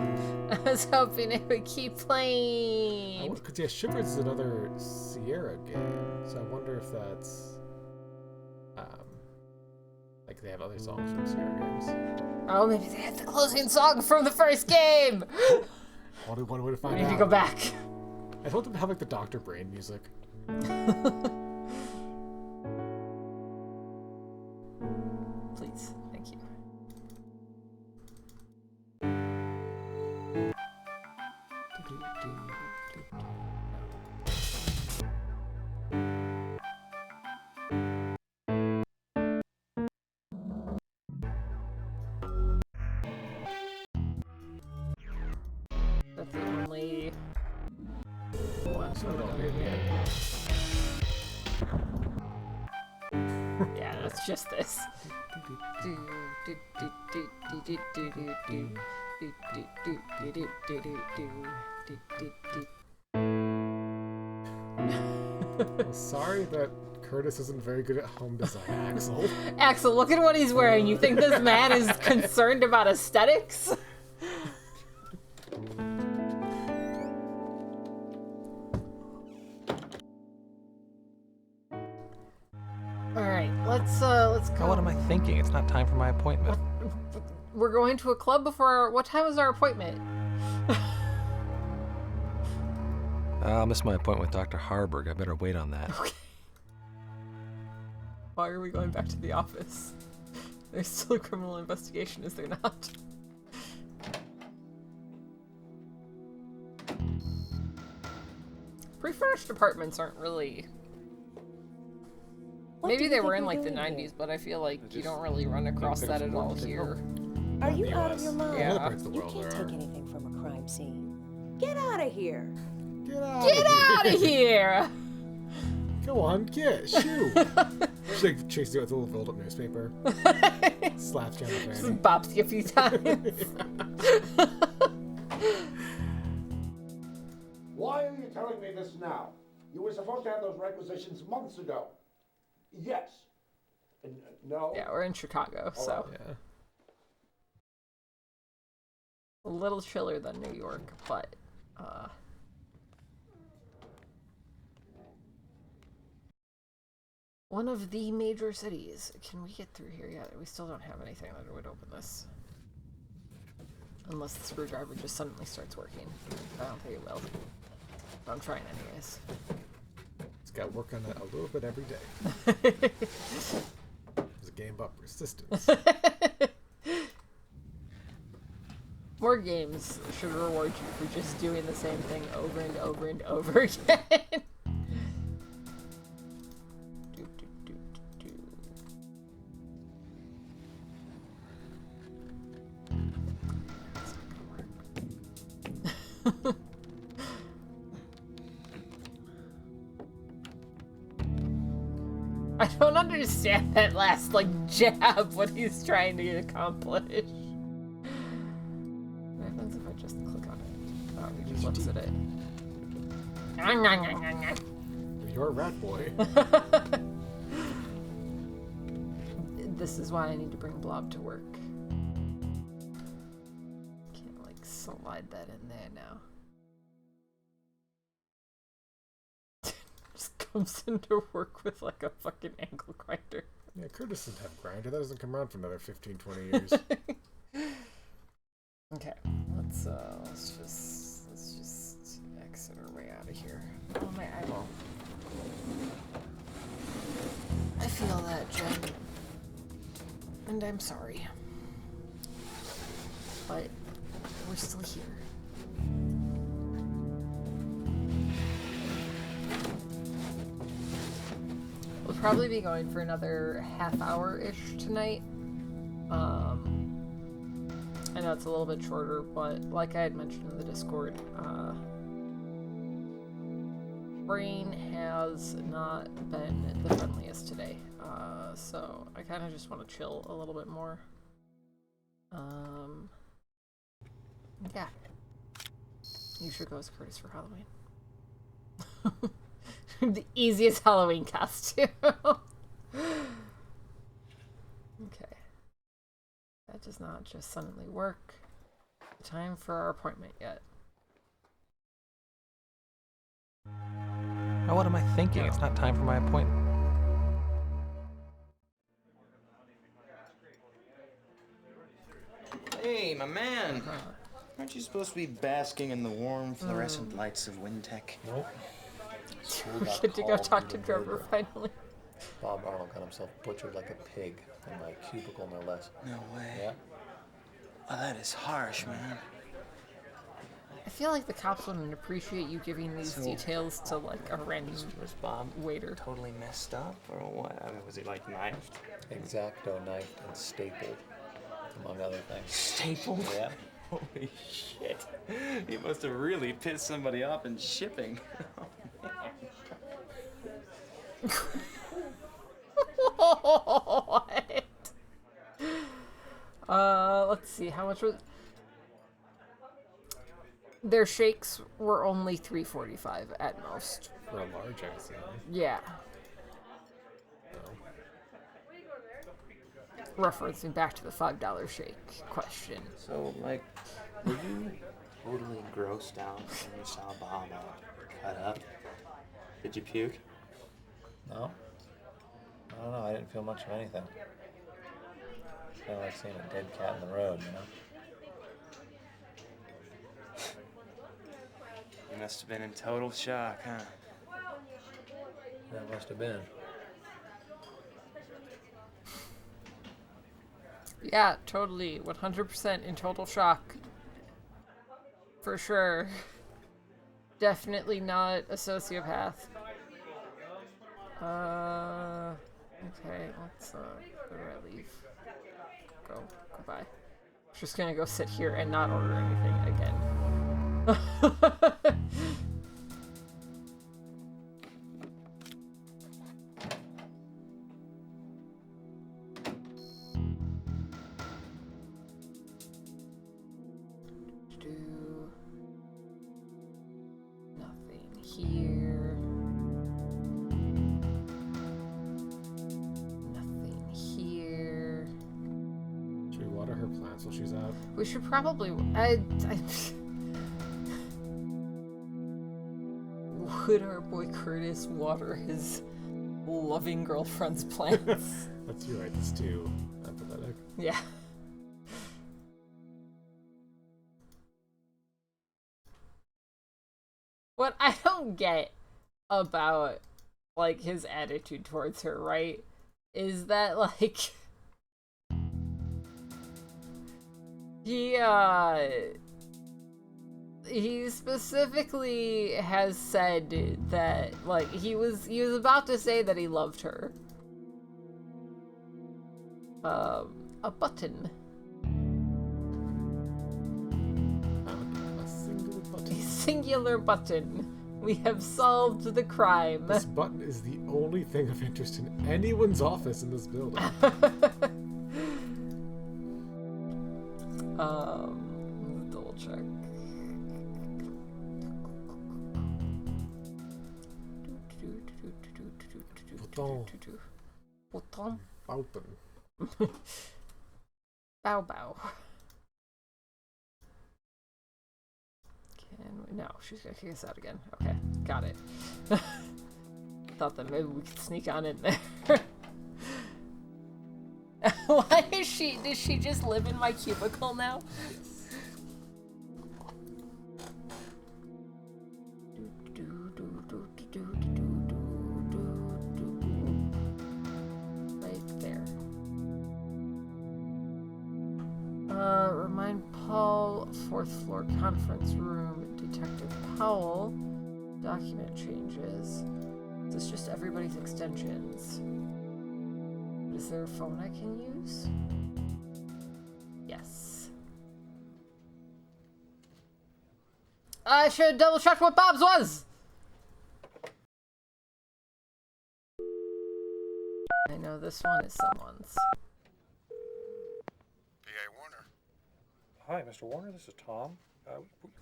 I was hoping it would keep playing. Because yeah, Shivers is another Sierra game, so I wonder if that's like they have other songs from Sierra games. Oh, maybe they had the closing song from the first game. One way to find out. We need to go back. I told them to have like the Dr. Brain music. Please, thank you. That's the only one. Yeah, that's just this. Sorry that Curtis isn't very good at home design, Axel. Axel, look at what he's wearing. You think this man is concerned about aesthetics? Alright, let's go. What am I thinking? It's not time for my appointment. We're going to a club before what time is our appointment? I'll miss my appointment with Dr. Harburg. I better wait on that. Okay. Why are we going back to the office? There's still a criminal investigation, is there not? Refurnished apartments aren't really... Maybe they were in like the 90s, but I feel like you don't really run across that at all here. Are you out of your mind? Yeah. You can't take anything from a crime scene. Get out of here! Get out of here! Go on, get, shoot! She like chases you with a little rolled up newspaper. Slaps you on the fanny. Just bops you a few times. Why are you telling me this now? You were supposed to have those requisitions months ago. Yes. No. Yeah, we're in Chicago, so. Yeah. A little chiller than New York, but, one of the major cities. Can we get through here yet? We still don't have anything that would open this. Unless the screwdriver just suddenly starts working. I don't think it will. But I'm trying anyways. It's got to work on it a little bit every day. It's a game about persistence. More games should reward you for just doing the same thing over and over and over again. I don't understand that last, like, jab, what he's trying to accomplish. What happens if I just click on it? Oh, he just looks at it. You're a rat boy. This is why I need to bring Blob to work. Can't, like, slide that in there now. Just comes into work with like a fucking ankle grinder. Yeah, Curtis doesn't have grinder. That doesn't come around for another 15, 20 years. Okay, let's just exit our way out of here. Oh, my eyeball. I feel that, Jen. And I'm sorry. But we're still here. probably be going for another half hour-ish tonight. I know it's a little bit shorter, but like I had mentioned in the Discord, brain has not been the friendliest today. So I kind of just want to chill a little bit more. Yeah. You should go as Curtis for Halloween. The easiest Halloween costume. Okay. That does not just suddenly work. Time for our appointment yet. Now what am I thinking? It's not time for my appointment. Hey, my man. Aren't you supposed to be basking in the warm, fluorescent lights of Wintech? Nope. We get to go talk to Trevor finally. Bob Arnold got himself butchered like a pig in my cubicle, no less. No way. Yeah. Oh, that is harsh, man. I feel like the cops wouldn't appreciate you giving these details to like a random Was Bob waiter. totally messed up, or what? I mean, was he like knifed? Exacto knifed and stapled, among other things. Stapled? Yeah. Holy shit. He must have really pissed somebody off in shipping. What? Let's see, how much was... Their shakes were only $3.45 at most. For a large, I assume. Yeah. Referencing back to the $5 shake question. So, like, were you totally grossed out when you saw Bob cut up? Did you puke? No. I don't know. I didn't feel much of anything. It's kind of like seeing a dead cat in the road, you know? You must have been in total shock, huh? That must have been. Yeah, totally. 100% in total shock. For sure. Definitely not a sociopath. Okay, let's, where do I leave? Go. Goodbye. Just gonna go sit here and not order anything again. Nothing here. Nothing here. Should we water her plants while she's out? We should probably... Would our boy Curtis water his loving girlfriend's plants? That's right, it's too empathetic. Yeah. What I don't get about, like, his attitude towards her, right, is that, like, he specifically has said that, like, he was about to say that he loved her. A button. A single button. A singular button. We have solved the crime. This button is the only thing of interest in anyone's office in this building. Double check. Button. Button. Bow bow. Can we? No, she's gonna kick us out again. Okay, got it. Thought that maybe we could sneak on in there. Why is she? Does she just live in my cubicle now? Right there. Remind Paul, 4th floor conference room, Detective Powell, document changes. This is just everybody's extensions. Is there a phone I can use? Yes. I should double check what Bob's was! I know this one is someone's. Hi, Mr. Warner, this is Tom.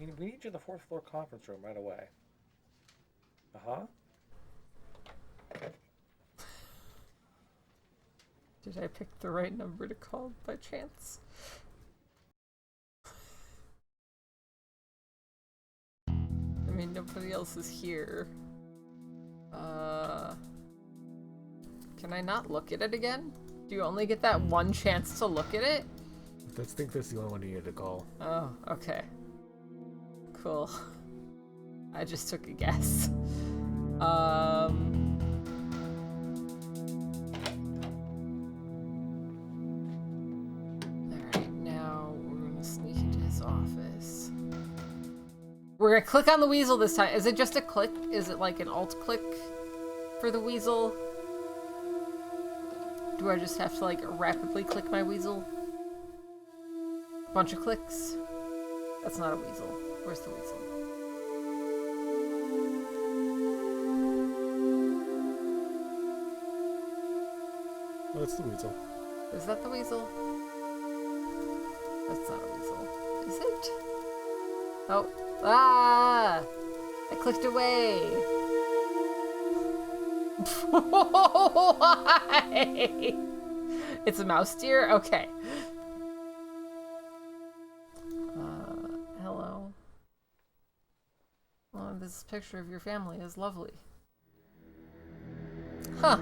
We need you in the 4th floor conference room right away. Uh-huh. Did I pick the right number to call by chance? I mean, nobody else is here. Can I not look at it again? Do you only get that one chance to look at it? I think that's the only one you need to call. Oh, okay. Cool. I just took a guess. Alright, now we're gonna sneak into his office. We're gonna click on the weasel this time. Is it just a click? Is it like an alt click for the weasel? Do I just have to like rapidly click my weasel? Bunch of clicks? That's not a weasel. Where's the weasel? Oh, it's the weasel. Is that the weasel? That's not a weasel. Is it? Oh. Ah! I clicked away. Why? It's a mouse deer? Okay. Hello. Oh, this picture of your family is lovely. Huh.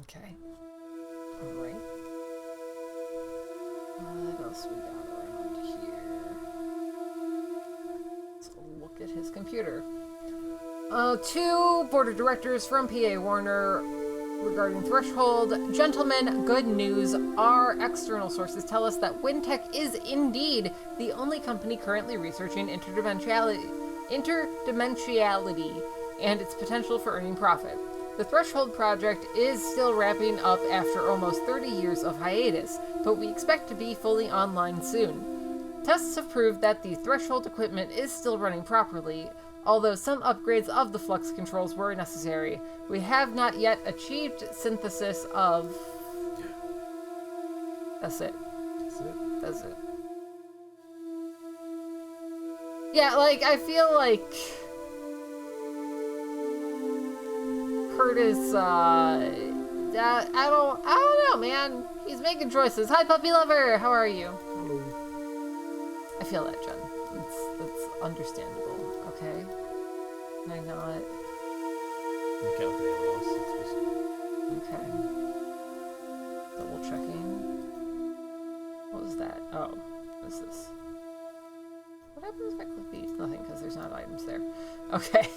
Okay. Alright. What else we got around here? Let's look at his computer. Two board of directors from PA Warner regarding Threshold. Gentlemen, good news. Our external sources tell us that Wintech is indeed the only company currently researching interdimensionality and its potential for earning profit. The Threshold project is still wrapping up after almost 30 years of hiatus, but we expect to be fully online soon. Tests have proved that the Threshold equipment is still running properly, although some upgrades of the flux controls were necessary. We have not yet achieved synthesis of... That's it. That's it. That's it. Yeah, like, I feel like... Curtis, I don't know, man. He's making choices. Hi, puppy lover. How are you? Hello. I feel that, Jen. That's understandable. Okay. Can I not? You can't do anyone else. It's just... Okay. Double checking. What was that? Oh, what is this? What happens if I click these? Nothing, because there's not items there. Okay.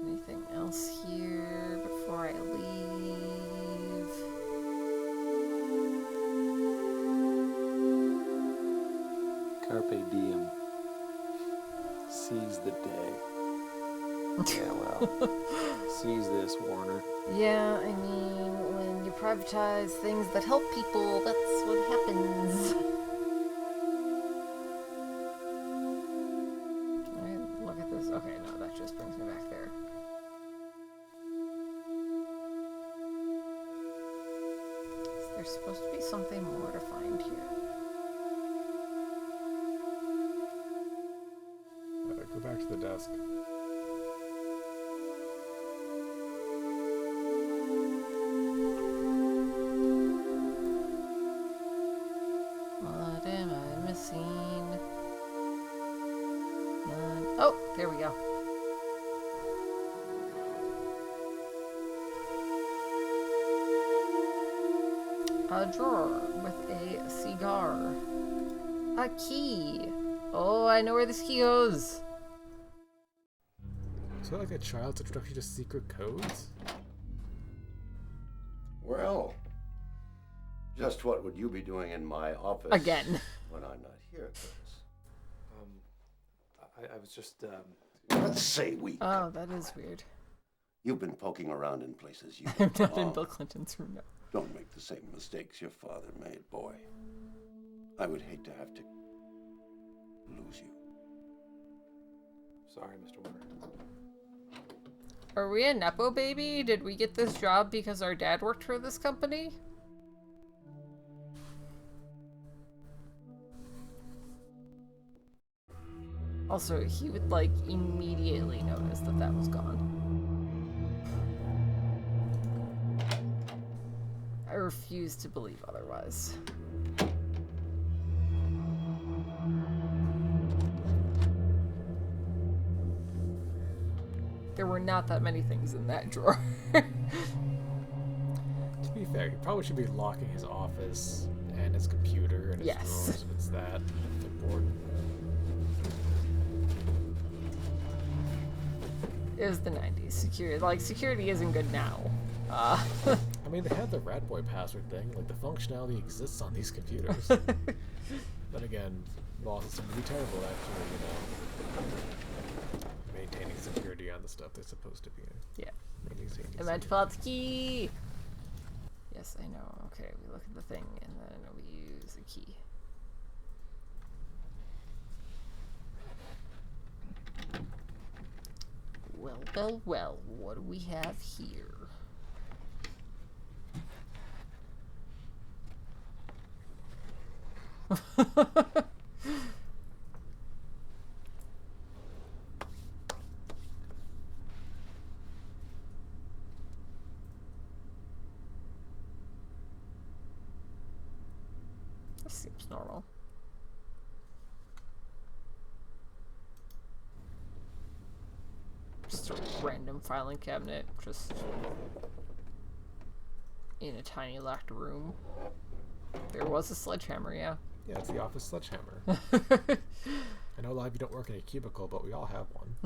Anything else here before I leave? Carpe diem. Seize the day. Yeah, well, seize this, Warner. Yeah, I mean, when you privatize things that help people, that's what happens. Can I look at this? Okay, no, that just brings me back there. There's supposed to be something more to find here. Go back to the desk. What am I missing? Oh, there we go. A drawer with a cigar. A key. Oh, I know where this key goes. Is that like a child's introduction to secret codes? Well, just what would you be doing in my office again when I'm not here, Curtis? I was just, Let's say weak. Oh, that is weird. You've been poking around in places you I'm don't not in belong. Bill Clinton's room, no. Don't make the same mistakes your father made, boy. I would hate to have to lose you. Sorry, Mr. Warner. Are we a Nepo baby? Did we get this job because our dad worked for this company? Also, he would, like, immediately notice that that was gone. I refuse to believe otherwise. There were not that many things in that drawer. To be fair, he probably should be locking his office and his computer and his drawers if it's that important. It was the 90s. Security isn't good now. I mean, they had the ratboy password thing. Like, the functionality exists on these computers. Then again, bosses seem to be terrible, actually, you know, maintaining security on the stuff they're supposed to be. Yeah. I meant to pull out the key. Yes, I know. Okay, we look at the thing and then we use the key. Well, well, well, what do we have here? This seems normal. Just a random filing cabinet, just in a tiny locked room. There was a sledgehammer, yeah. Yeah, it's the office sledgehammer. I know a lot of you don't work in a cubicle, but we all have one.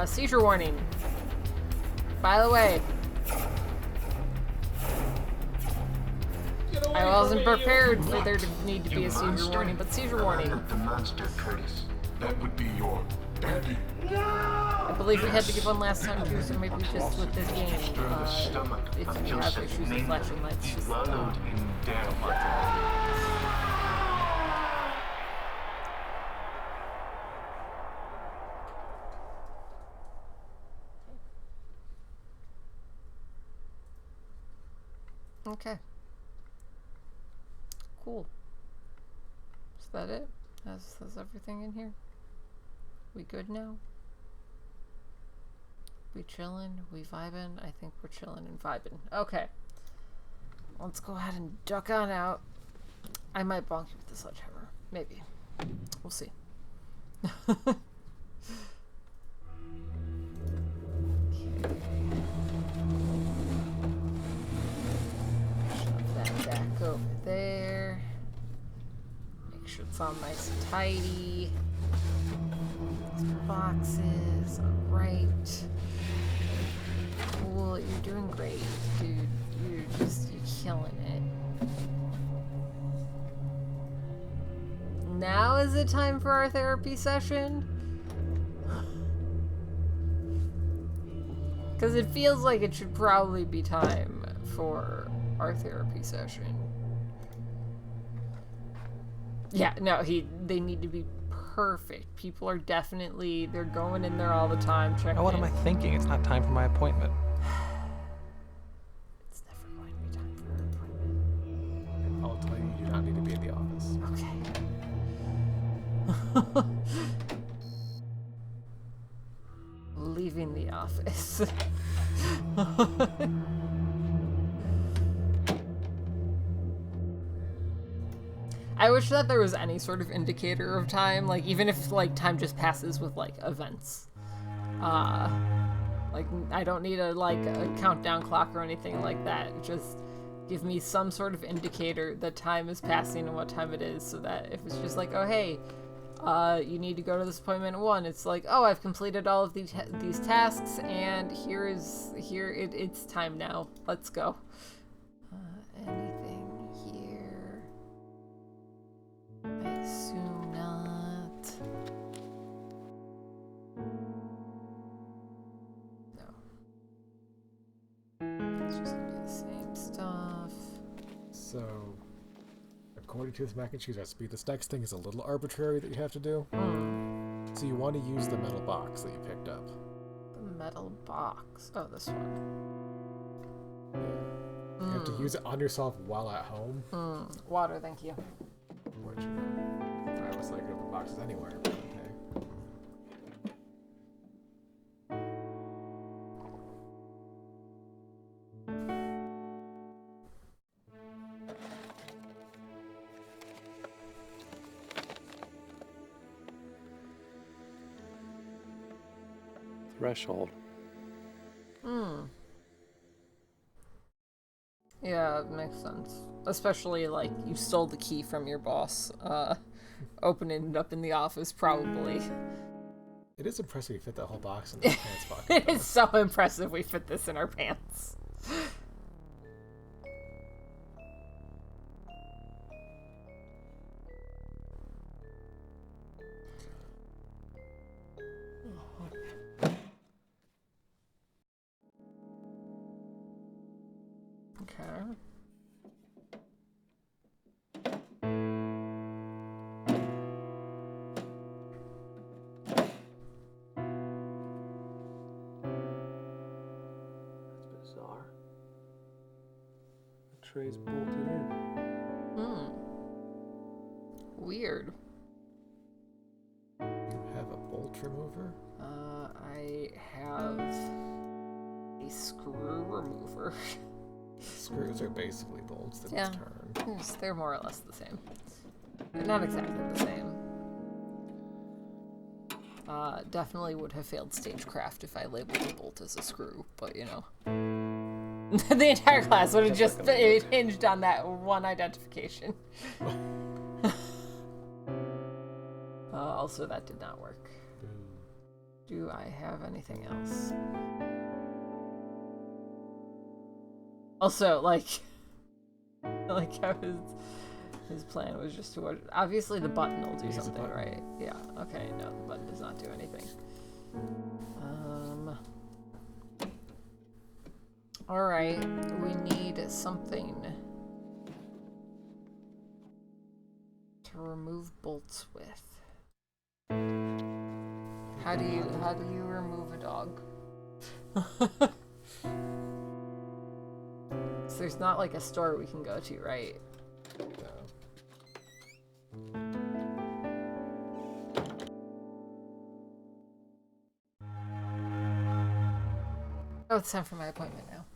Seizure warning. By the way, I wasn't prepared for there to need to be a seizure warning, but seizure warning. The monster, Curtis. That would be your daddy. I believe we had to give one last time too, so maybe just with this game, if you have issues with flashing lights, just don't Okay. Cool. Is that it? That's everything in here? We good now? We chillin'? We vibin'? I think we're chillin' and vibin'. Okay. Let's go ahead and duck on out. I might bonk you with the sledgehammer. Maybe. We'll see. Shove that back over there. Make sure it's all nice and tidy. Boxes, alright. Cool, you're doing great, dude. You're killing it. Now is it time for our therapy session? Because it feels like it should probably be time for our therapy session. Yeah, no, they need to be perfect. People are definitely, they're going in there all the time, checking Now what am I thinking? It's not time for my appointment. It's never going to be time for our appointment. I'll tell you, you do not need to be in the office. Okay. Leaving the office. I wish that there was any sort of indicator of time, like even if like time just passes with like events. Like I don't need a countdown clock or anything like that. Just give me some sort of indicator that time is passing and what time it is, so that if it's just like, oh hey, you need to go to this appointment at 1, it's like, oh, I've completed all of these tasks and it's time now. Let's go. Anything here? I assume not. No. It's just gonna be the same stuff. So, according to this mac and cheese recipe, this next thing is a little arbitrary that you have to do. So you want to use the metal box that you picked up. The metal box. Oh, this one. You have to use it on yourself while at home. Water, thank you. Which, I always like open boxes anywhere, but okay. Threshold. Yeah, it makes sense. Especially, like, you stole the key from your boss. Opening it up in the office, probably. It is impressive you fit that whole box in the pants pocket. It is so impressive we fit this in our pants. Okay. That's bizarre. The tray's bolted in. Weird. You have a bolt remover? I have a screw remover. Screws are basically bolts that Yeah, turn. they're more or less the same. They're not exactly the same. Definitely would have failed stagecraft if I labeled a bolt as a screw, but you know. The entire class would have just hinged on that one identification. Also, that did not work. Do I have anything else? Also, like how his plan was just to obviously the button will do something, right? Yeah. Okay. No, the button does not do anything. All right. We need something to remove bolts with. How do you remove a dog? So there's not like a store we can go to, right? Oh, it's time for my appointment now.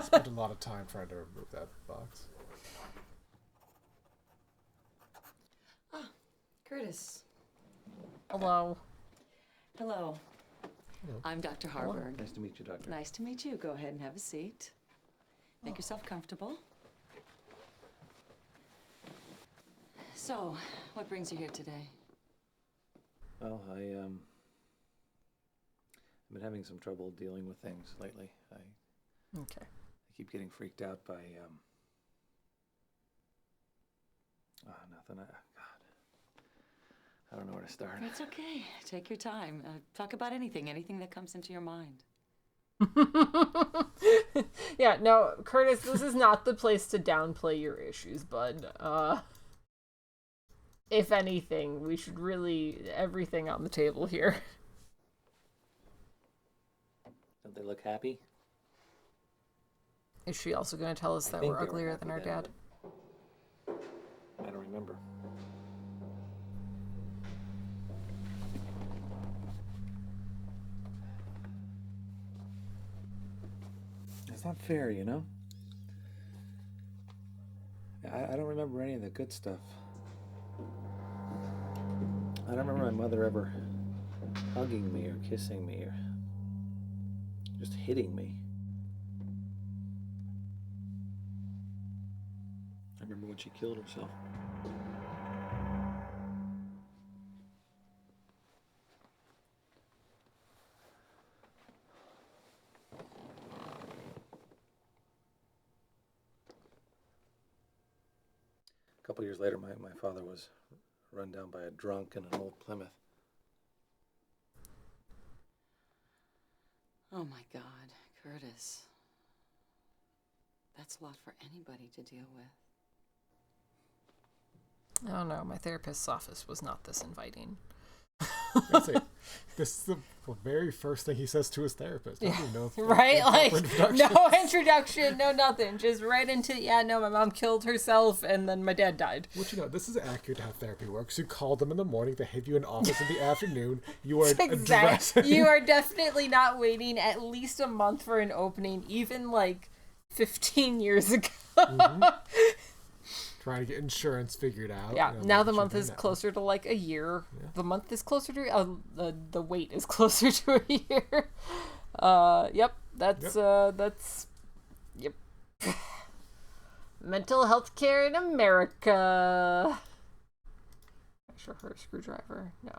Spent a lot of time trying to remove that box. Ah, Curtis. Hello. Hello. I'm Dr. Harburg. Nice to meet you, Doctor. Nice to meet you. Go ahead and have a seat. Make yourself comfortable. So, what brings you here today? Well, I've been having some trouble dealing with things lately. I keep getting freaked out by nothing. I don't know where to start. That's okay. Take your time. Talk about anything that comes into your mind. Yeah, no, Curtis, this is not the place to downplay your issues, bud. If anything, we should really everything on the table here. Don't they look happy? Is she also going to tell us that we're uglier than our dad? I don't remember. It's not fair, you know? I don't remember any of the good stuff. I don't remember my mother ever hugging me or kissing me or just hitting me. I remember when she killed herself. A couple years later, my father was run down by a drunk in an old Plymouth. Oh my God, Curtis. That's a lot for anybody to deal with. I don't know. My therapist's office was not this inviting. That's it. This is the very first thing he says to his therapist. I don't even know Right? Like, no introduction, no nothing. Just right into, yeah, no, my mom killed herself and then my dad died. Which, you know, this is accurate how therapy works. You call them in the morning, they have you in office in the afternoon. You are addressing. You are definitely not waiting at least a month for an opening, even like 15 years ago. Mm-hmm. Trying to get insurance figured out. Yeah, you know, now the month is closer to like a year. Yeah. The month is closer to the wait is closer to a year. Yep, that's mental health care in America. Not sure her screwdriver. No.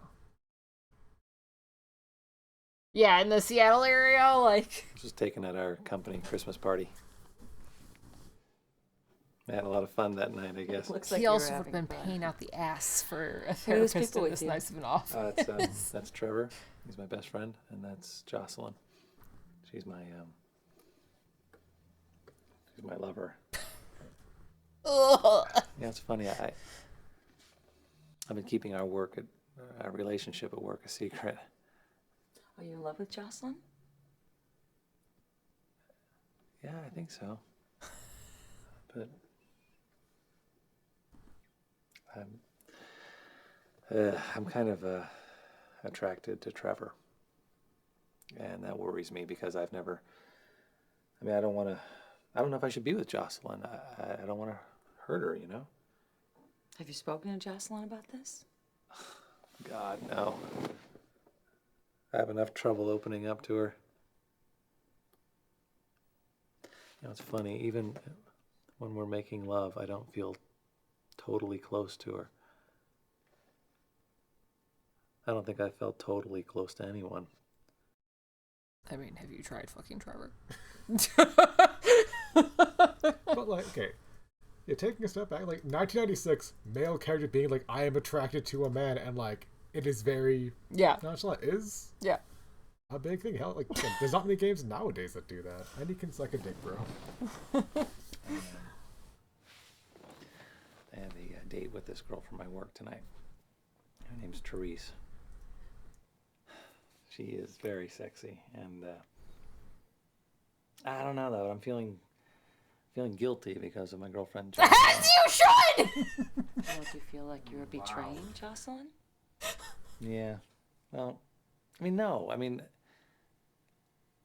Yeah, in the Seattle area, like. This was taken at our company Christmas party. I had a lot of fun that night, I guess. Looks like he also would have been paying out the ass for a therapist in this nice of an office. That's Trevor. He's my best friend, and that's Jocelyn. She's my lover. Ugh. Yeah, it's funny. I've been keeping our relationship at work a secret. Are you in love with Jocelyn? Yeah, I think so. But I'm kind of attracted to Trevor, and that worries me because I don't know if I should be with Jocelyn. I don't want to hurt her, you know? Have you spoken to Jocelyn about this? God, no. I have enough trouble opening up to her. You know, it's funny, even when we're making love, I don't feel totally close to her. I don't think I felt totally close to anyone. I mean, have you tried fucking Trevor? But like, okay, yeah, taking a step back, like 1996, male character being like, I am attracted to a man, and like, it is very nonchalant. Is a big thing. Hell, like, there's not many games nowadays that do that. Any can suck a dick, bro. I have a date with this girl from my work tonight. Her name's Therese. She is very sexy, and I don't know though. I'm feeling guilty because of my girlfriend. As you should. Don't you feel like you're betraying Jocelyn? Yeah. Well, no.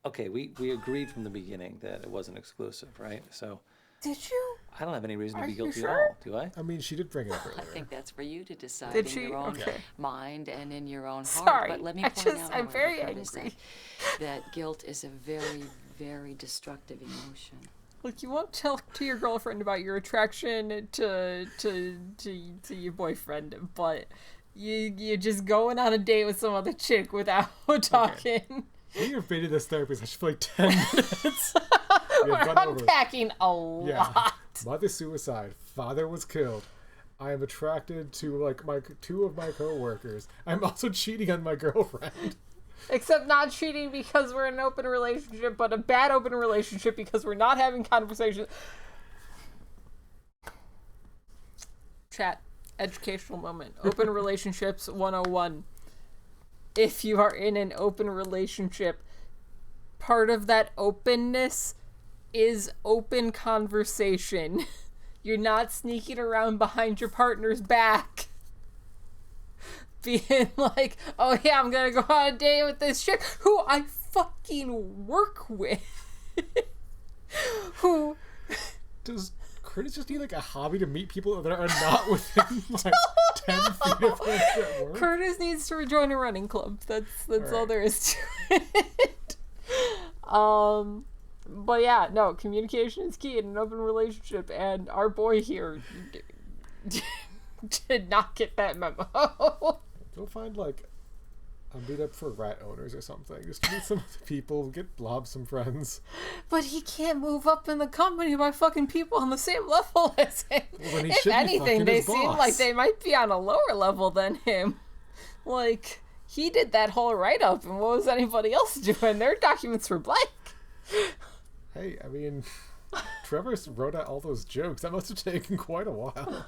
Okay, we agreed from the beginning that it wasn't exclusive, right? So. Did you? I don't have any reason to be guilty sure? at all, do I? I mean, she did bring it up earlier. I think that's for you to decide Did in she? your own Okay. mind and in your own heart. Sorry, But let me point out, I'm very Curtis, angry. that guilt is a very, very destructive emotion. Like, you won't talk to your girlfriend about your attraction to your boyfriend, but you're just going on a date with some other chick without talking. Okay. We have been in this therapy session for like 10 minutes. We're unpacking a lot. Yeah. Mother suicide. Father was killed. I am attracted to like two of my co-workers. I'm also cheating on my girlfriend. Except not cheating because we're in an open relationship, but a bad open relationship because we're not having conversations. Chat. Educational moment. Open relationships 101. If you are in an open relationship, part of that openness is open conversation. You're not sneaking around behind your partner's back. Being like, oh yeah, I'm gonna go on a date with this chick who I fucking work with. Who... Does Curtis just need like a hobby to meet people that are not within like 10 feet of him at work? Curtis needs to rejoin a running club. That's all there is to it. But yeah, no, communication is key in an open relationship, and our boy here did not get that memo. Go find like a meetup for rat owners or something. Just meet some other people, get Blob some friends. But he can't move up in the company by fucking people on the same level as him. Well, if anything, they seem like they might be on a lower level than him. Like, he did that whole write-up, and what was anybody else doing? Their documents were blank. Hey, I mean, Trevor wrote out all those jokes. That must have taken quite a while.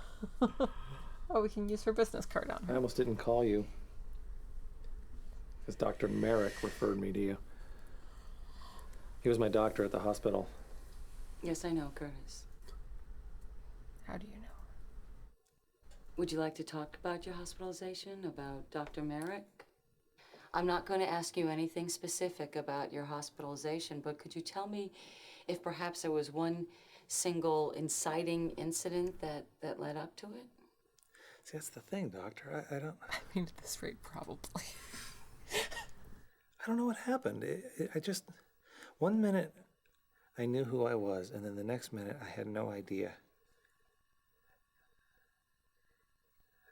Oh, we can use her business card on her. I almost didn't call you. Because Dr. Merrick referred me to you. He was my doctor at the hospital. Yes, I know, Curtis. How do you know? Would you like to talk about your hospitalization, about Dr. Merrick? I'm not going to ask you anything specific about your hospitalization, but could you tell me if perhaps there was one single inciting incident that led up to it? See, that's the thing, Doctor. I don't... I mean, at this rate, probably. I don't know what happened. I just... One minute, I knew who I was, and then the next minute, I had no idea.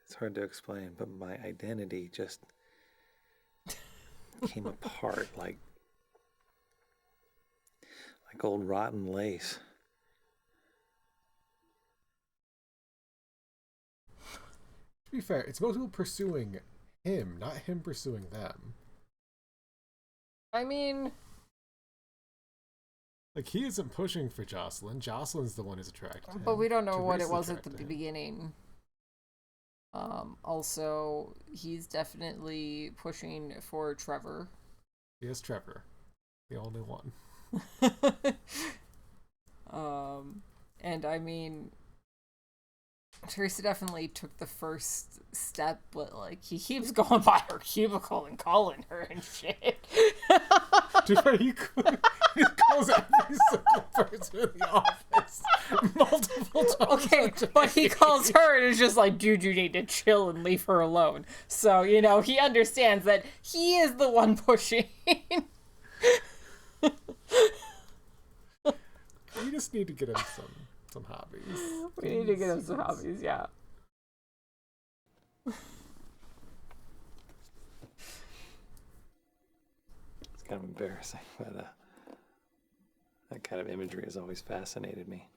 It's hard to explain, but my identity just came apart like old rotten lace. To be fair, it's most people pursuing him, not him pursuing them. I mean... Like, he isn't pushing for Jocelyn. Jocelyn's the one who's attracted to him. But we don't know what it was at the attracted to him. beginning. Also, he's definitely pushing for Trevor. Yes, Trevor. The only one. And I mean, Teresa definitely took the first step, but like, he keeps going by her cubicle and calling her and shit. Dude, he calls every single person in the office multiple times. Okay, but he calls her and is just like, dude, you need to chill and leave her alone. So, you know, he understands that he is the one pushing. We just need to get him some hobbies. We need to get him some hobbies, yeah. It's kind of embarrassing, but that kind of imagery has always fascinated me.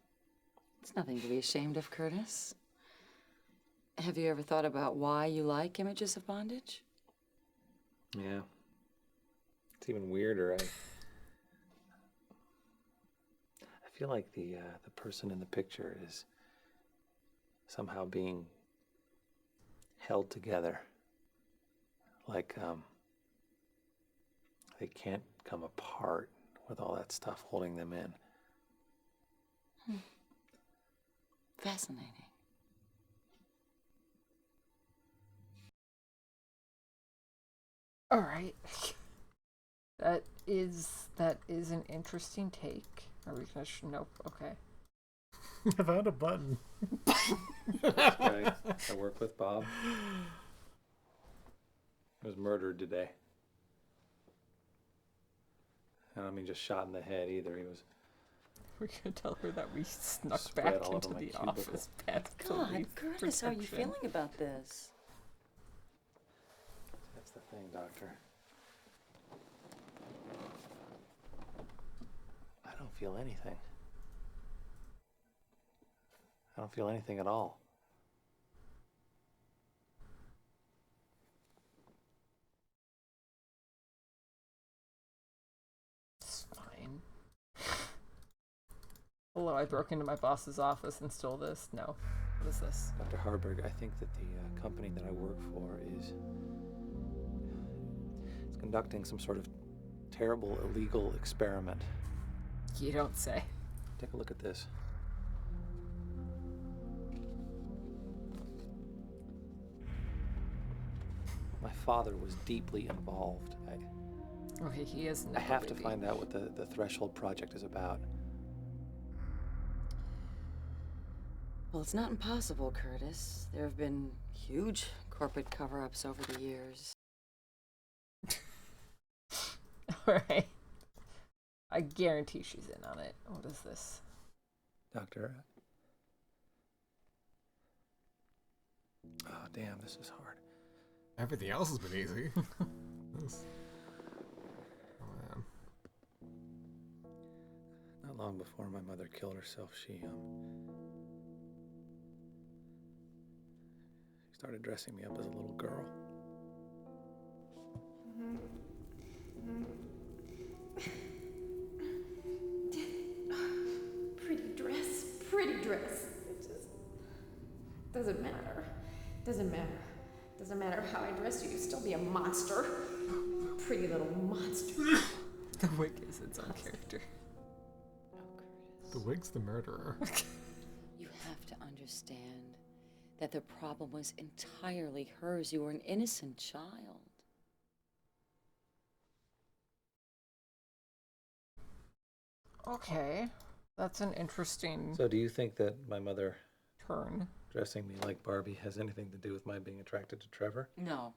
It's nothing to be ashamed of, Curtis. Have you ever thought about why you like images of bondage? Yeah. It's even weirder. I feel like the person in the picture is somehow being held together. Like, they can't come apart with all that stuff holding them in. Fascinating. All right. That is an interesting take. Are we gonna nope, okay. I found a button. Okay. I work with Bob. He was murdered today. I don't mean just shot in the head either. He was... We're gonna tell her that we snuck Spread back all into over my the cubicle. office. God, Curtis, how are you feeling about this? That's the thing, Doctor. I don't feel anything. I don't feel anything at all. It's fine. Hello, I broke into my boss's office and stole this. No. What is this? Dr. Harburg, I think that the company that I work for is conducting some sort of terrible illegal experiment. You don't say. Take a look at this. My father was deeply involved. Okay, he is. I have to find out what the Threshold Project is about. Well, it's not impossible, Curtis. There have been huge corporate cover-ups over the years. Alright. I guarantee she's in on it. What is this? Doctor. Oh, damn, this is hard. Everything else has been easy. Oh, man. Not long before my mother killed herself, she started dressing me up as a little girl. Pretty dress. It just doesn't matter. Doesn't matter how I dress you, you'd still be a monster. Pretty little monster. The wig is its own character. Oh, Curtis. The wig's the murderer. You have to understand that the problem was entirely hers. You were an innocent child. Okay. That's an interesting So do you think that my mother turn. dressing me like Barbie has anything to do with my being attracted to Trevor? No.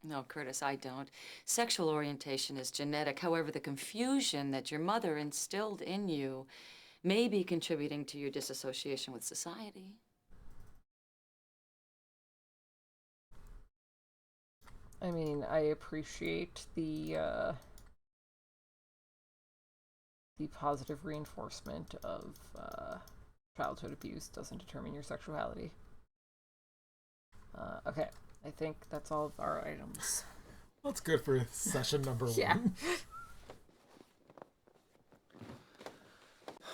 No, Curtis, I don't. Sexual orientation is genetic. However, the confusion that your mother instilled in you may be contributing to your disassociation with society. I mean, I appreciate the positive reinforcement of childhood abuse doesn't determine your sexuality. Okay, I think that's all of our items. That's good for session number 1. Yeah.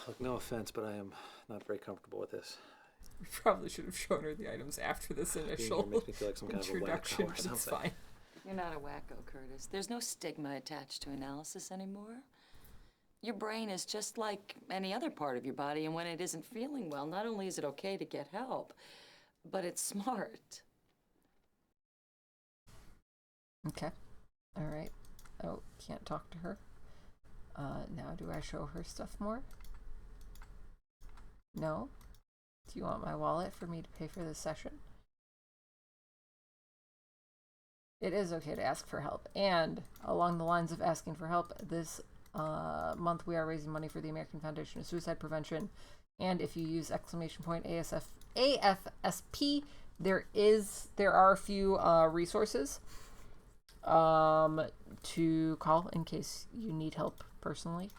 Look, no offense, but I am not very comfortable with this. We probably should have shown her the items after this initial makes me feel like some kind of a introduction, wacko or but it's something. fine. You're not a wacko, Curtis. There's no stigma attached to analysis anymore. Your brain is just like any other part of your body, and when it isn't feeling well, not only is it okay to get help, but it's smart. Okay. All right. Oh, can't talk to her. Now do I show her stuff more? No? Do you want my wallet for me to pay for this session? It is okay to ask for help. And along the lines of asking for help, this month we are raising money for the American Foundation of Suicide Prevention. And if you use AFSP, there are a few resources to call in case you need help personally.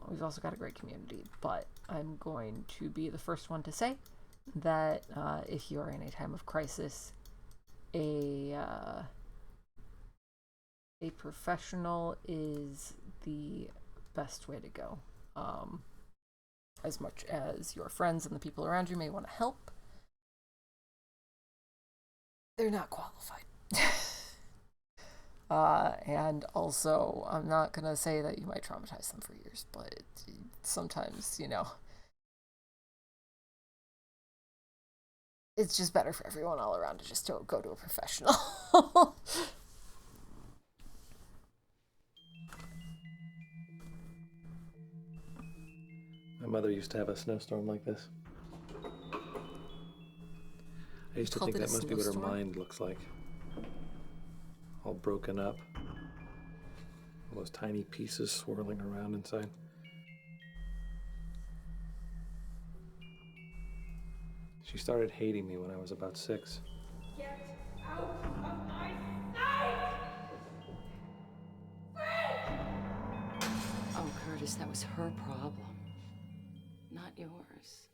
We've also got a great community, but I'm going to be the first one to say that if you are in a time of crisis, a professional is the best way to go. As much as your friends and the people around you may want to help, they're not qualified. And also, I'm not going to say that you might traumatize them for years, but sometimes, you know, it's just better for everyone all around to just go to a professional. My mother used to have a snowstorm like this. I used to think that must be what her mind looks like. All broken up. All those tiny pieces swirling around inside. She started hating me when I was about 6. Get out of my sight! Oh, Curtis, that was her problem, not yours.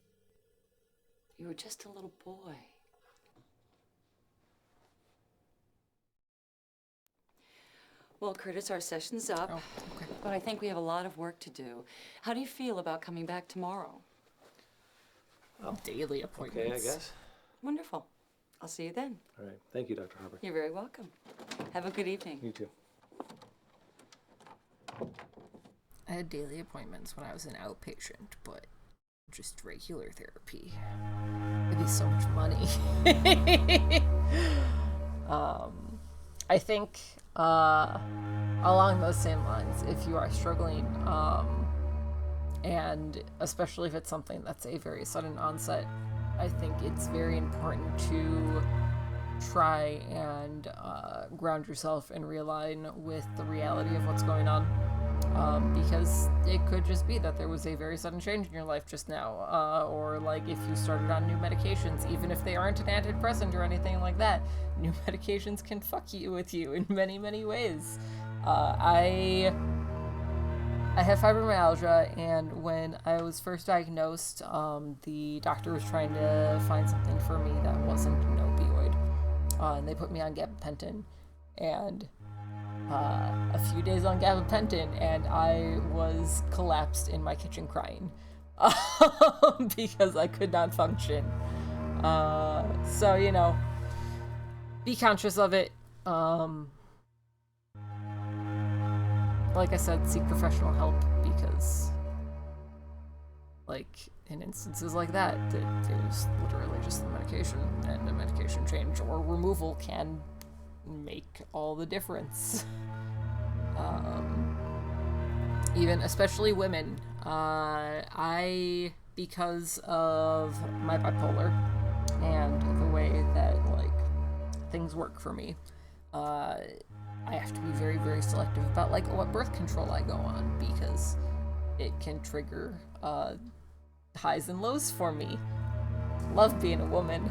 You were just a little boy. Well, Curtis, our session's up, but I think we have a lot of work to do. How do you feel about coming back tomorrow? Daily appointments. Okay, I guess. Wonderful. I'll see you then. All right. Thank you, Dr. Harper. You're very welcome. Have a good evening. You too. I had daily appointments when I was an outpatient, but just regular therapy. It'd be so much money. I think along those same lines, if you are struggling And especially if it's something that's a very sudden onset, I think it's very important to try and ground yourself and realign with the reality of what's going on. Because it could just be that there was a very sudden change in your life just now, or like if you started on new medications, even if they aren't an antidepressant or anything like that, new medications can fuck you with you in many, many ways. I have fibromyalgia, and when I was first diagnosed, the doctor was trying to find something for me that wasn't an opioid, and they put me on gabapentin, and a few days on gabapentin, and I was collapsed in my kitchen crying because I could not function. So, you know, be conscious of it. Like I said, seek professional help, because, like, in instances like that, there's literally just the medication, and a medication change or removal can make all the difference. Even especially women, because of my bipolar and the way that like things work for me, I have to be very, very selective about like what birth control I go on, because it can trigger highs and lows for me. Love being a woman.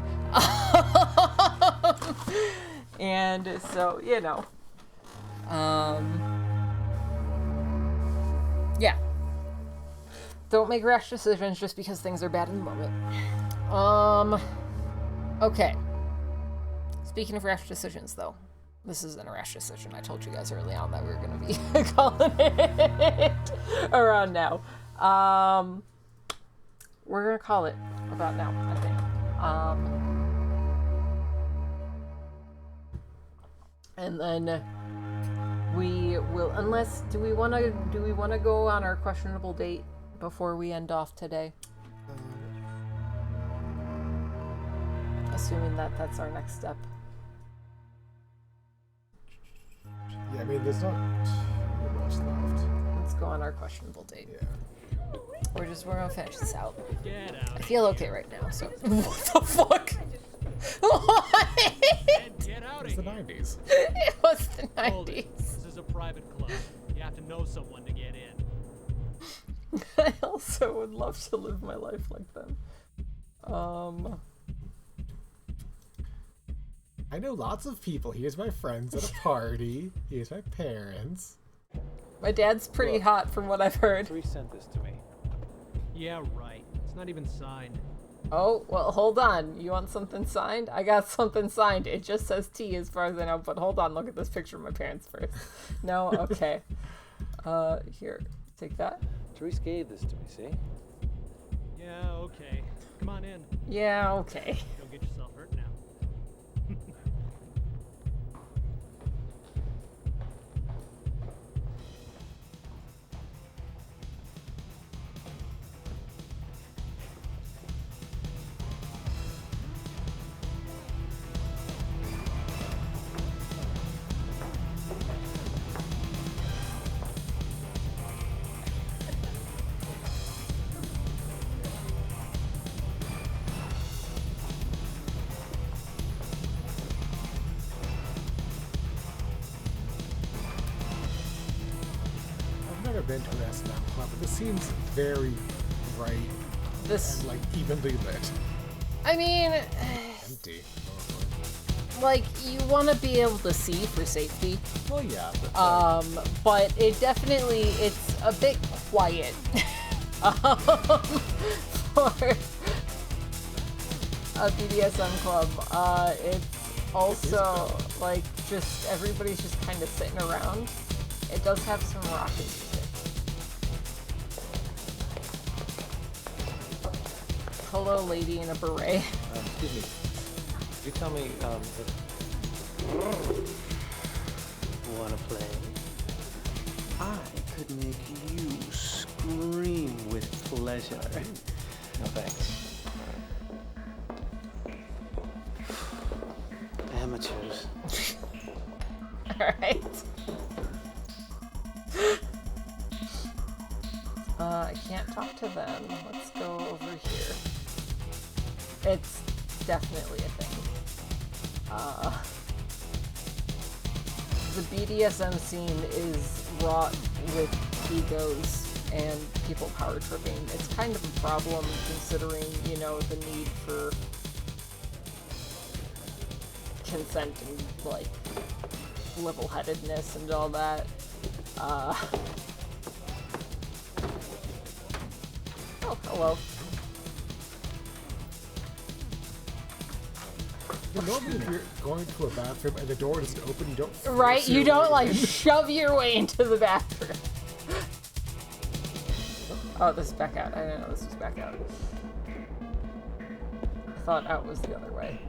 And so, you know, yeah. Don't make rash decisions just because things are bad in the moment. Okay. Speaking of rash decisions, though, this isn't a rash decision. I told you guys early on that we were going to be calling it around now. We're going to call it about now, I think. And then we will, unless, do we want to go on our questionable date before we end off today? Assuming that that's our next step. Yeah, I mean, there's not too much left. Let's go on our questionable date. Yeah. We're gonna finish this out. Get out. I feel okay right now, so. What the fuck? Get out It was the 90s. It was the 90s. Hold it. This is a private club. You have to know someone to get in. I also would love to live my life like them. I know lots of people. Here's my friends at a party. Here's my parents. My dad's pretty hot from what I've heard. Three sent this to me. Yeah, right. It's not even signed. Oh, well, hold on. You want something signed? I got something signed. It just says T as far as I know, but hold on. Look at this picture of my parents first. No? Okay. Here. Take that. Therese gave this to me, see? Yeah, okay. Come on in. Yeah, okay. Don't get yourself hurt now. Been to an S&M club, but this seems very bright and like evenly lit. I mean, Empty. like, you want to be able to see for safety. Well, yeah. But it definitely, it's a bit quiet. For a BDSM club. It's also, like, just, everybody's just kind of sitting around. It does have some rocking music. Hello, lady in a beret. Excuse me. Could you tell me, Wanna play? I could make you scream with pleasure. No thanks. Amateurs. Alright. I can't talk to them. Let's go over here. It's definitely a thing. The BDSM scene is wrought with egos and people power tripping. It's kind of a problem considering, you know, the need for consent and, like, level-headedness and all that. Oh, hello. Normally, if you're going to a bathroom and the door doesn't open, you don't. Right? You don't, like, shove your way into the bathroom. Oh, this is back out. I didn't know this was back out. I thought out was the other way.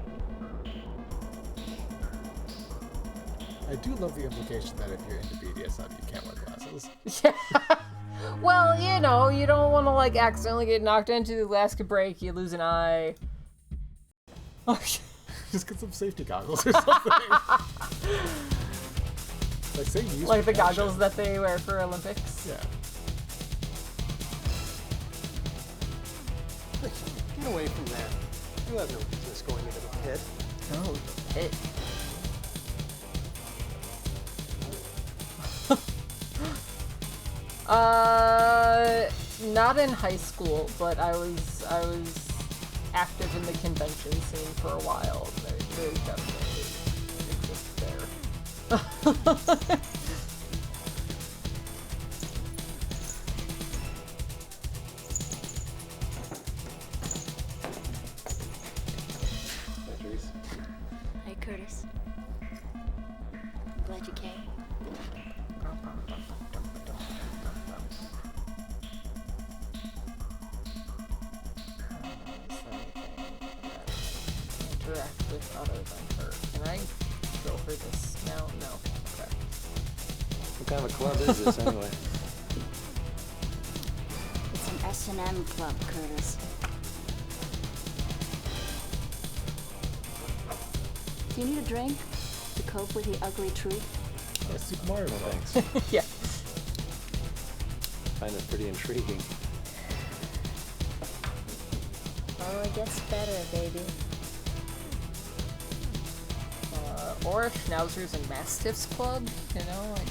I do love the implication that if you're into BDSM, you can't wear glasses. Yeah. Well, you know, you don't want to, like, accidentally get knocked into the glass could break, you lose an eye. Just get some safety goggles or something. Like, say you use like the protection. goggles that they wear for Olympics. Yeah. Get away from there. You have no business going into the pit. Oh, the pit. Not in high school, but I was active in the convention scene for a while. They definitely exist there. Hey, Curtis. Glad you came. Interact with other than her. Can I go for this now? No. Okay. What kind of a club is this anyway? It's an S&M club, Curtis. Do you need a drink to cope with the ugly truth? Super Mario. Thanks. Yeah. Find it pretty intriguing. Oh, it gets better, baby. Or a Schnauzers and Mastiffs club, you know, like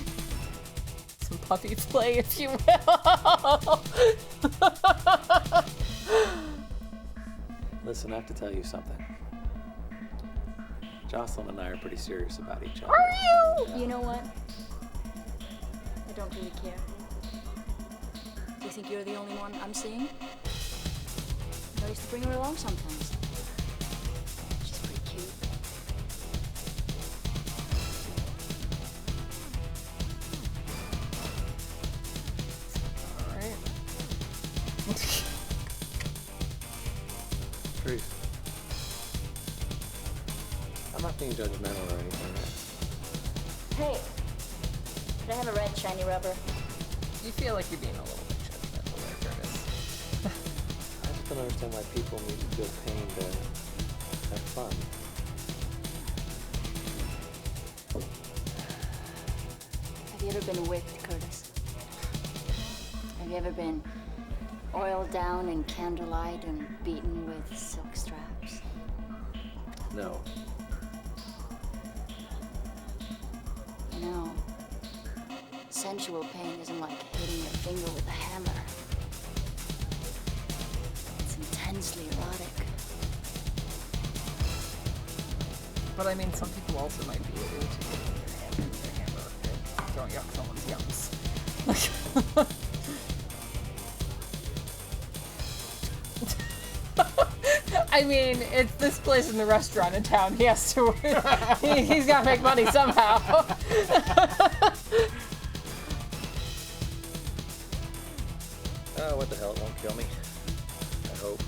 some puppy play, if you will. Listen, I have to tell you something. Jocelyn and I are pretty serious about each other. Are you? You know what? I don't really care. Do you think you're the only one I'm seeing? I used to bring her along sometimes. She's pretty cute. Alright. Truth. I'm not being judgmental or anything. Hey, could I have a red shiny rubber? You feel like you're being a little bit judgmental there, Curtis. I just don't understand why people need to feel pain to have fun. Have you ever been whipped, Curtis? Have you ever been oiled down in candlelight and beaten with silk straps? No. You know, sensual pain isn't like hitting your finger with a hammer. It's intensely erotic. But I mean, some people also might be into getting their hand in their hammer and throwing out someone's yums. I mean, it's this place in the restaurant in town. He has to. He's got to make money somehow. Oh, what the hell? It won't kill me. I hope.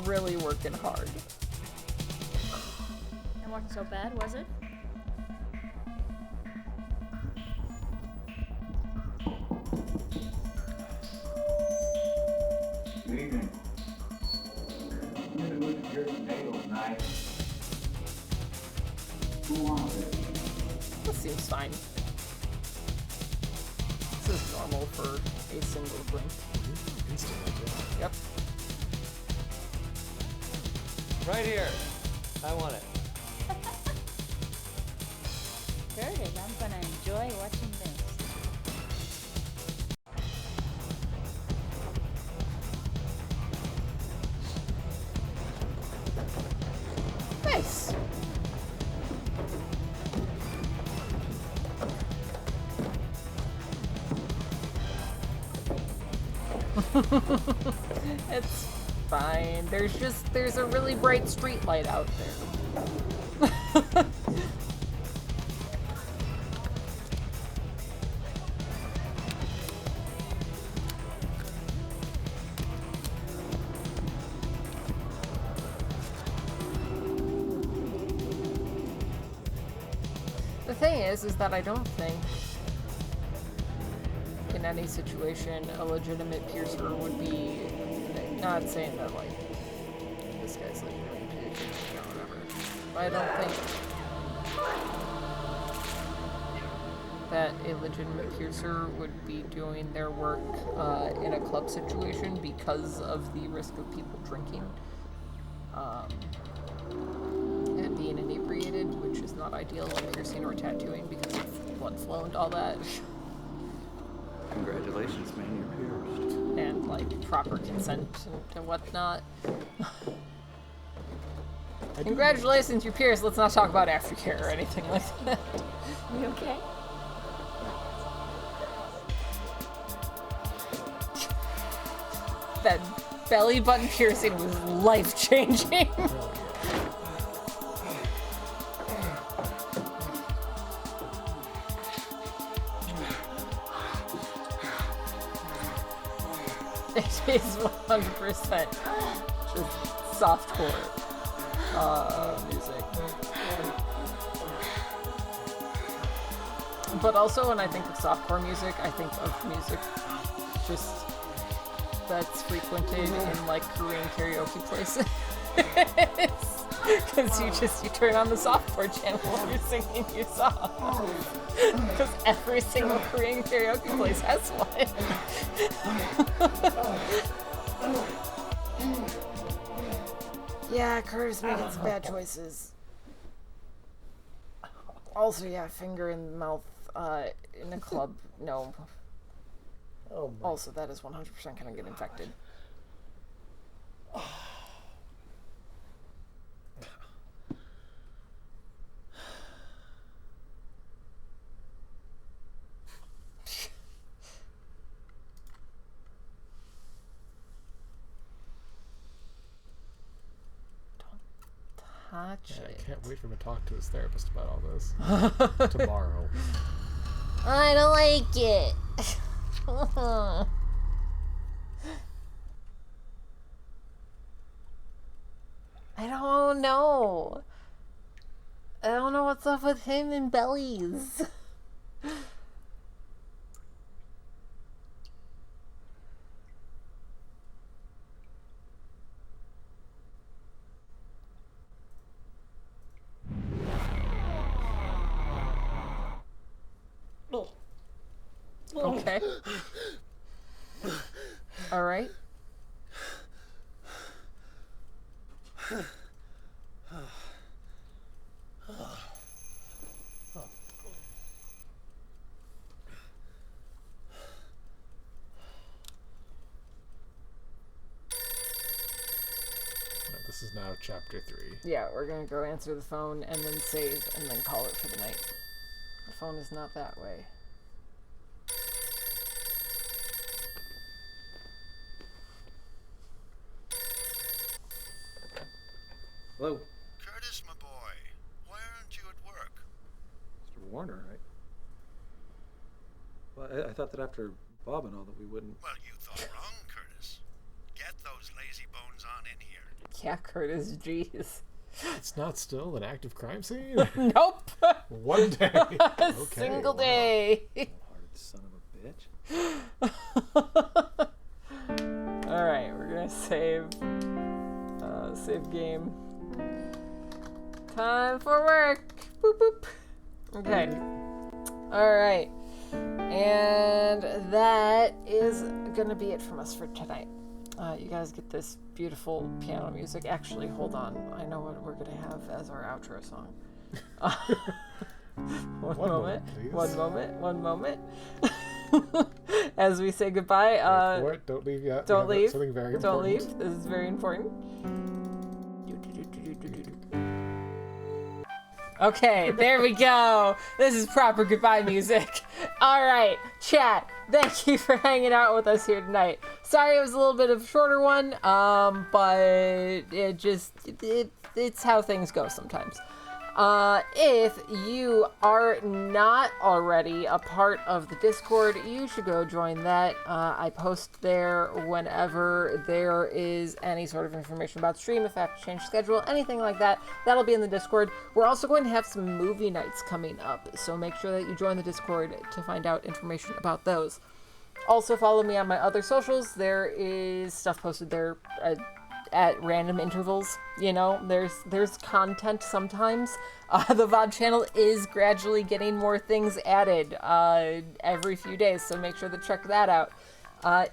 Really working hard. It wasn't so bad, was it? Good evening. Here to lose your tomatoes tonight. Who wants it? That seems fine. This is normal for a single drink. Instantly, yeah. Yep. Right here. I want it. Curtis, I'm gonna enjoy watching this. Nice. It's fine. There's a really bright street light out there. The thing is that I don't think in any situation a legitimate piercer would be, not saying that like this guy's like really piercing or whatever, but I don't think that a legitimate piercer would be doing their work in a club situation because of the risk of people drinking and being inebriated, which is not ideal in piercing or tattooing because of blood flow and all that. Congratulations, man, you're pierced. And like proper consent and whatnot. Congratulations, you're pierced. Let's not talk about aftercare or anything like that. You okay? That belly button piercing was life-changing. It is 100% just softcore music. But also when I think of softcore music, I think of music just that's frequented in like Korean karaoke places. Because you turn on the softcore channel while you're singing your song. Because every single Korean karaoke place has one. Yeah, Curtis making some bad choices. Also, yeah, finger in the mouth in a club, no. Oh my. Also, that is 100% gonna get infected. Yeah, I can't wait for him to talk to his therapist about all this tomorrow. I don't like it. I don't know. I don't know what's up with him and bellies. Okay. All right. This is now chapter 3. Yeah, we're gonna go answer the phone and then save and then call it for the night. The phone is not that way. Hello? Curtis, my boy, why aren't you at work? Mr. Warner, right? Well, I thought that after Bob and all that we wouldn't... Well, you thought wrong, Curtis. Get those lazy bones on in here. Yeah, Curtis, jeez. It's not still an active crime scene? Nope. One day. Okay, Single day. Hard son of a bitch. Alright, we're gonna save. Save game. Time for work. Boop boop. Okay. Alright. And that is going to be it from us for tonight. You guys get this beautiful piano music. Actually, hold on. I know what we're going to have as our outro song. One moment. As we say goodbye. Wait for it. Don't leave yet. Don't leave. Something very important. Don't leave. This is very important. Okay, there we go. This is proper goodbye music. All right, chat. Thank you for hanging out with us here tonight. Sorry it was a little bit of a shorter one, but it's how things go sometimes. If you are not already a part of the Discord, you should go join that. I post there whenever there is any sort of information about stream, if I have to change schedule, anything like that, that'll be in the Discord. We're also going to have some movie nights coming up, so make sure that you join the Discord to find out information about those. Also follow me on my other socials. There is stuff posted there at random intervals. You know, there's content sometimes. The VOD channel is gradually getting more things added every few days, so make sure to check that out.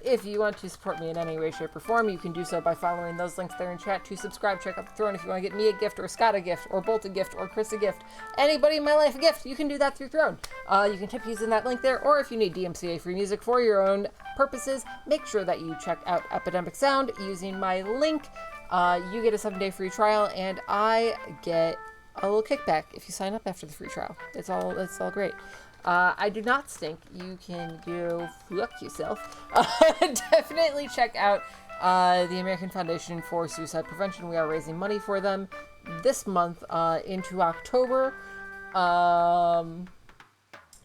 If you want to support me in any way, shape, or form, you can do so by following those links there in chat to subscribe, check out the throne. If you want to get me a gift, or Scott a gift, or Bolt a gift, or Chris a gift, anybody in my life a gift, you can do that through Throne. You can tip using that link there, or if you need DMCA free music for your own purposes, make sure that you check out Epidemic Sound using my link. You get a 7-day free trial, and I get a little kickback if you sign up after the free trial. It's all great. I do not think you can go fuck yourself. Definitely check out the American Foundation for Suicide Prevention. We are raising money for them this month into October.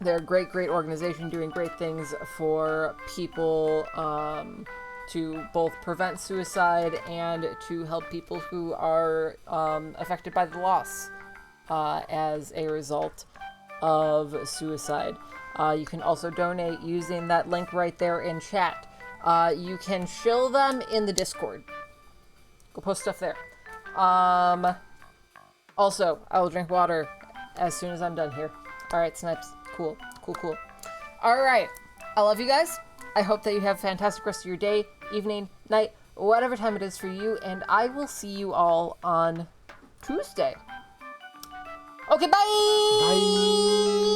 They're a great organization doing great things for people to both prevent suicide and to help people who are affected by the loss as a result of suicide. You can also donate using that link right there in chat. You can shill them in the Discord. Go post stuff there. Also, I will drink water as soon as I'm done here. All right, Snipes. Cool. All right. I love you guys. I hope that you have a fantastic rest of your day, evening, night, whatever time it is for you, and I will see you all on Tuesday. Okay, bye! Bye!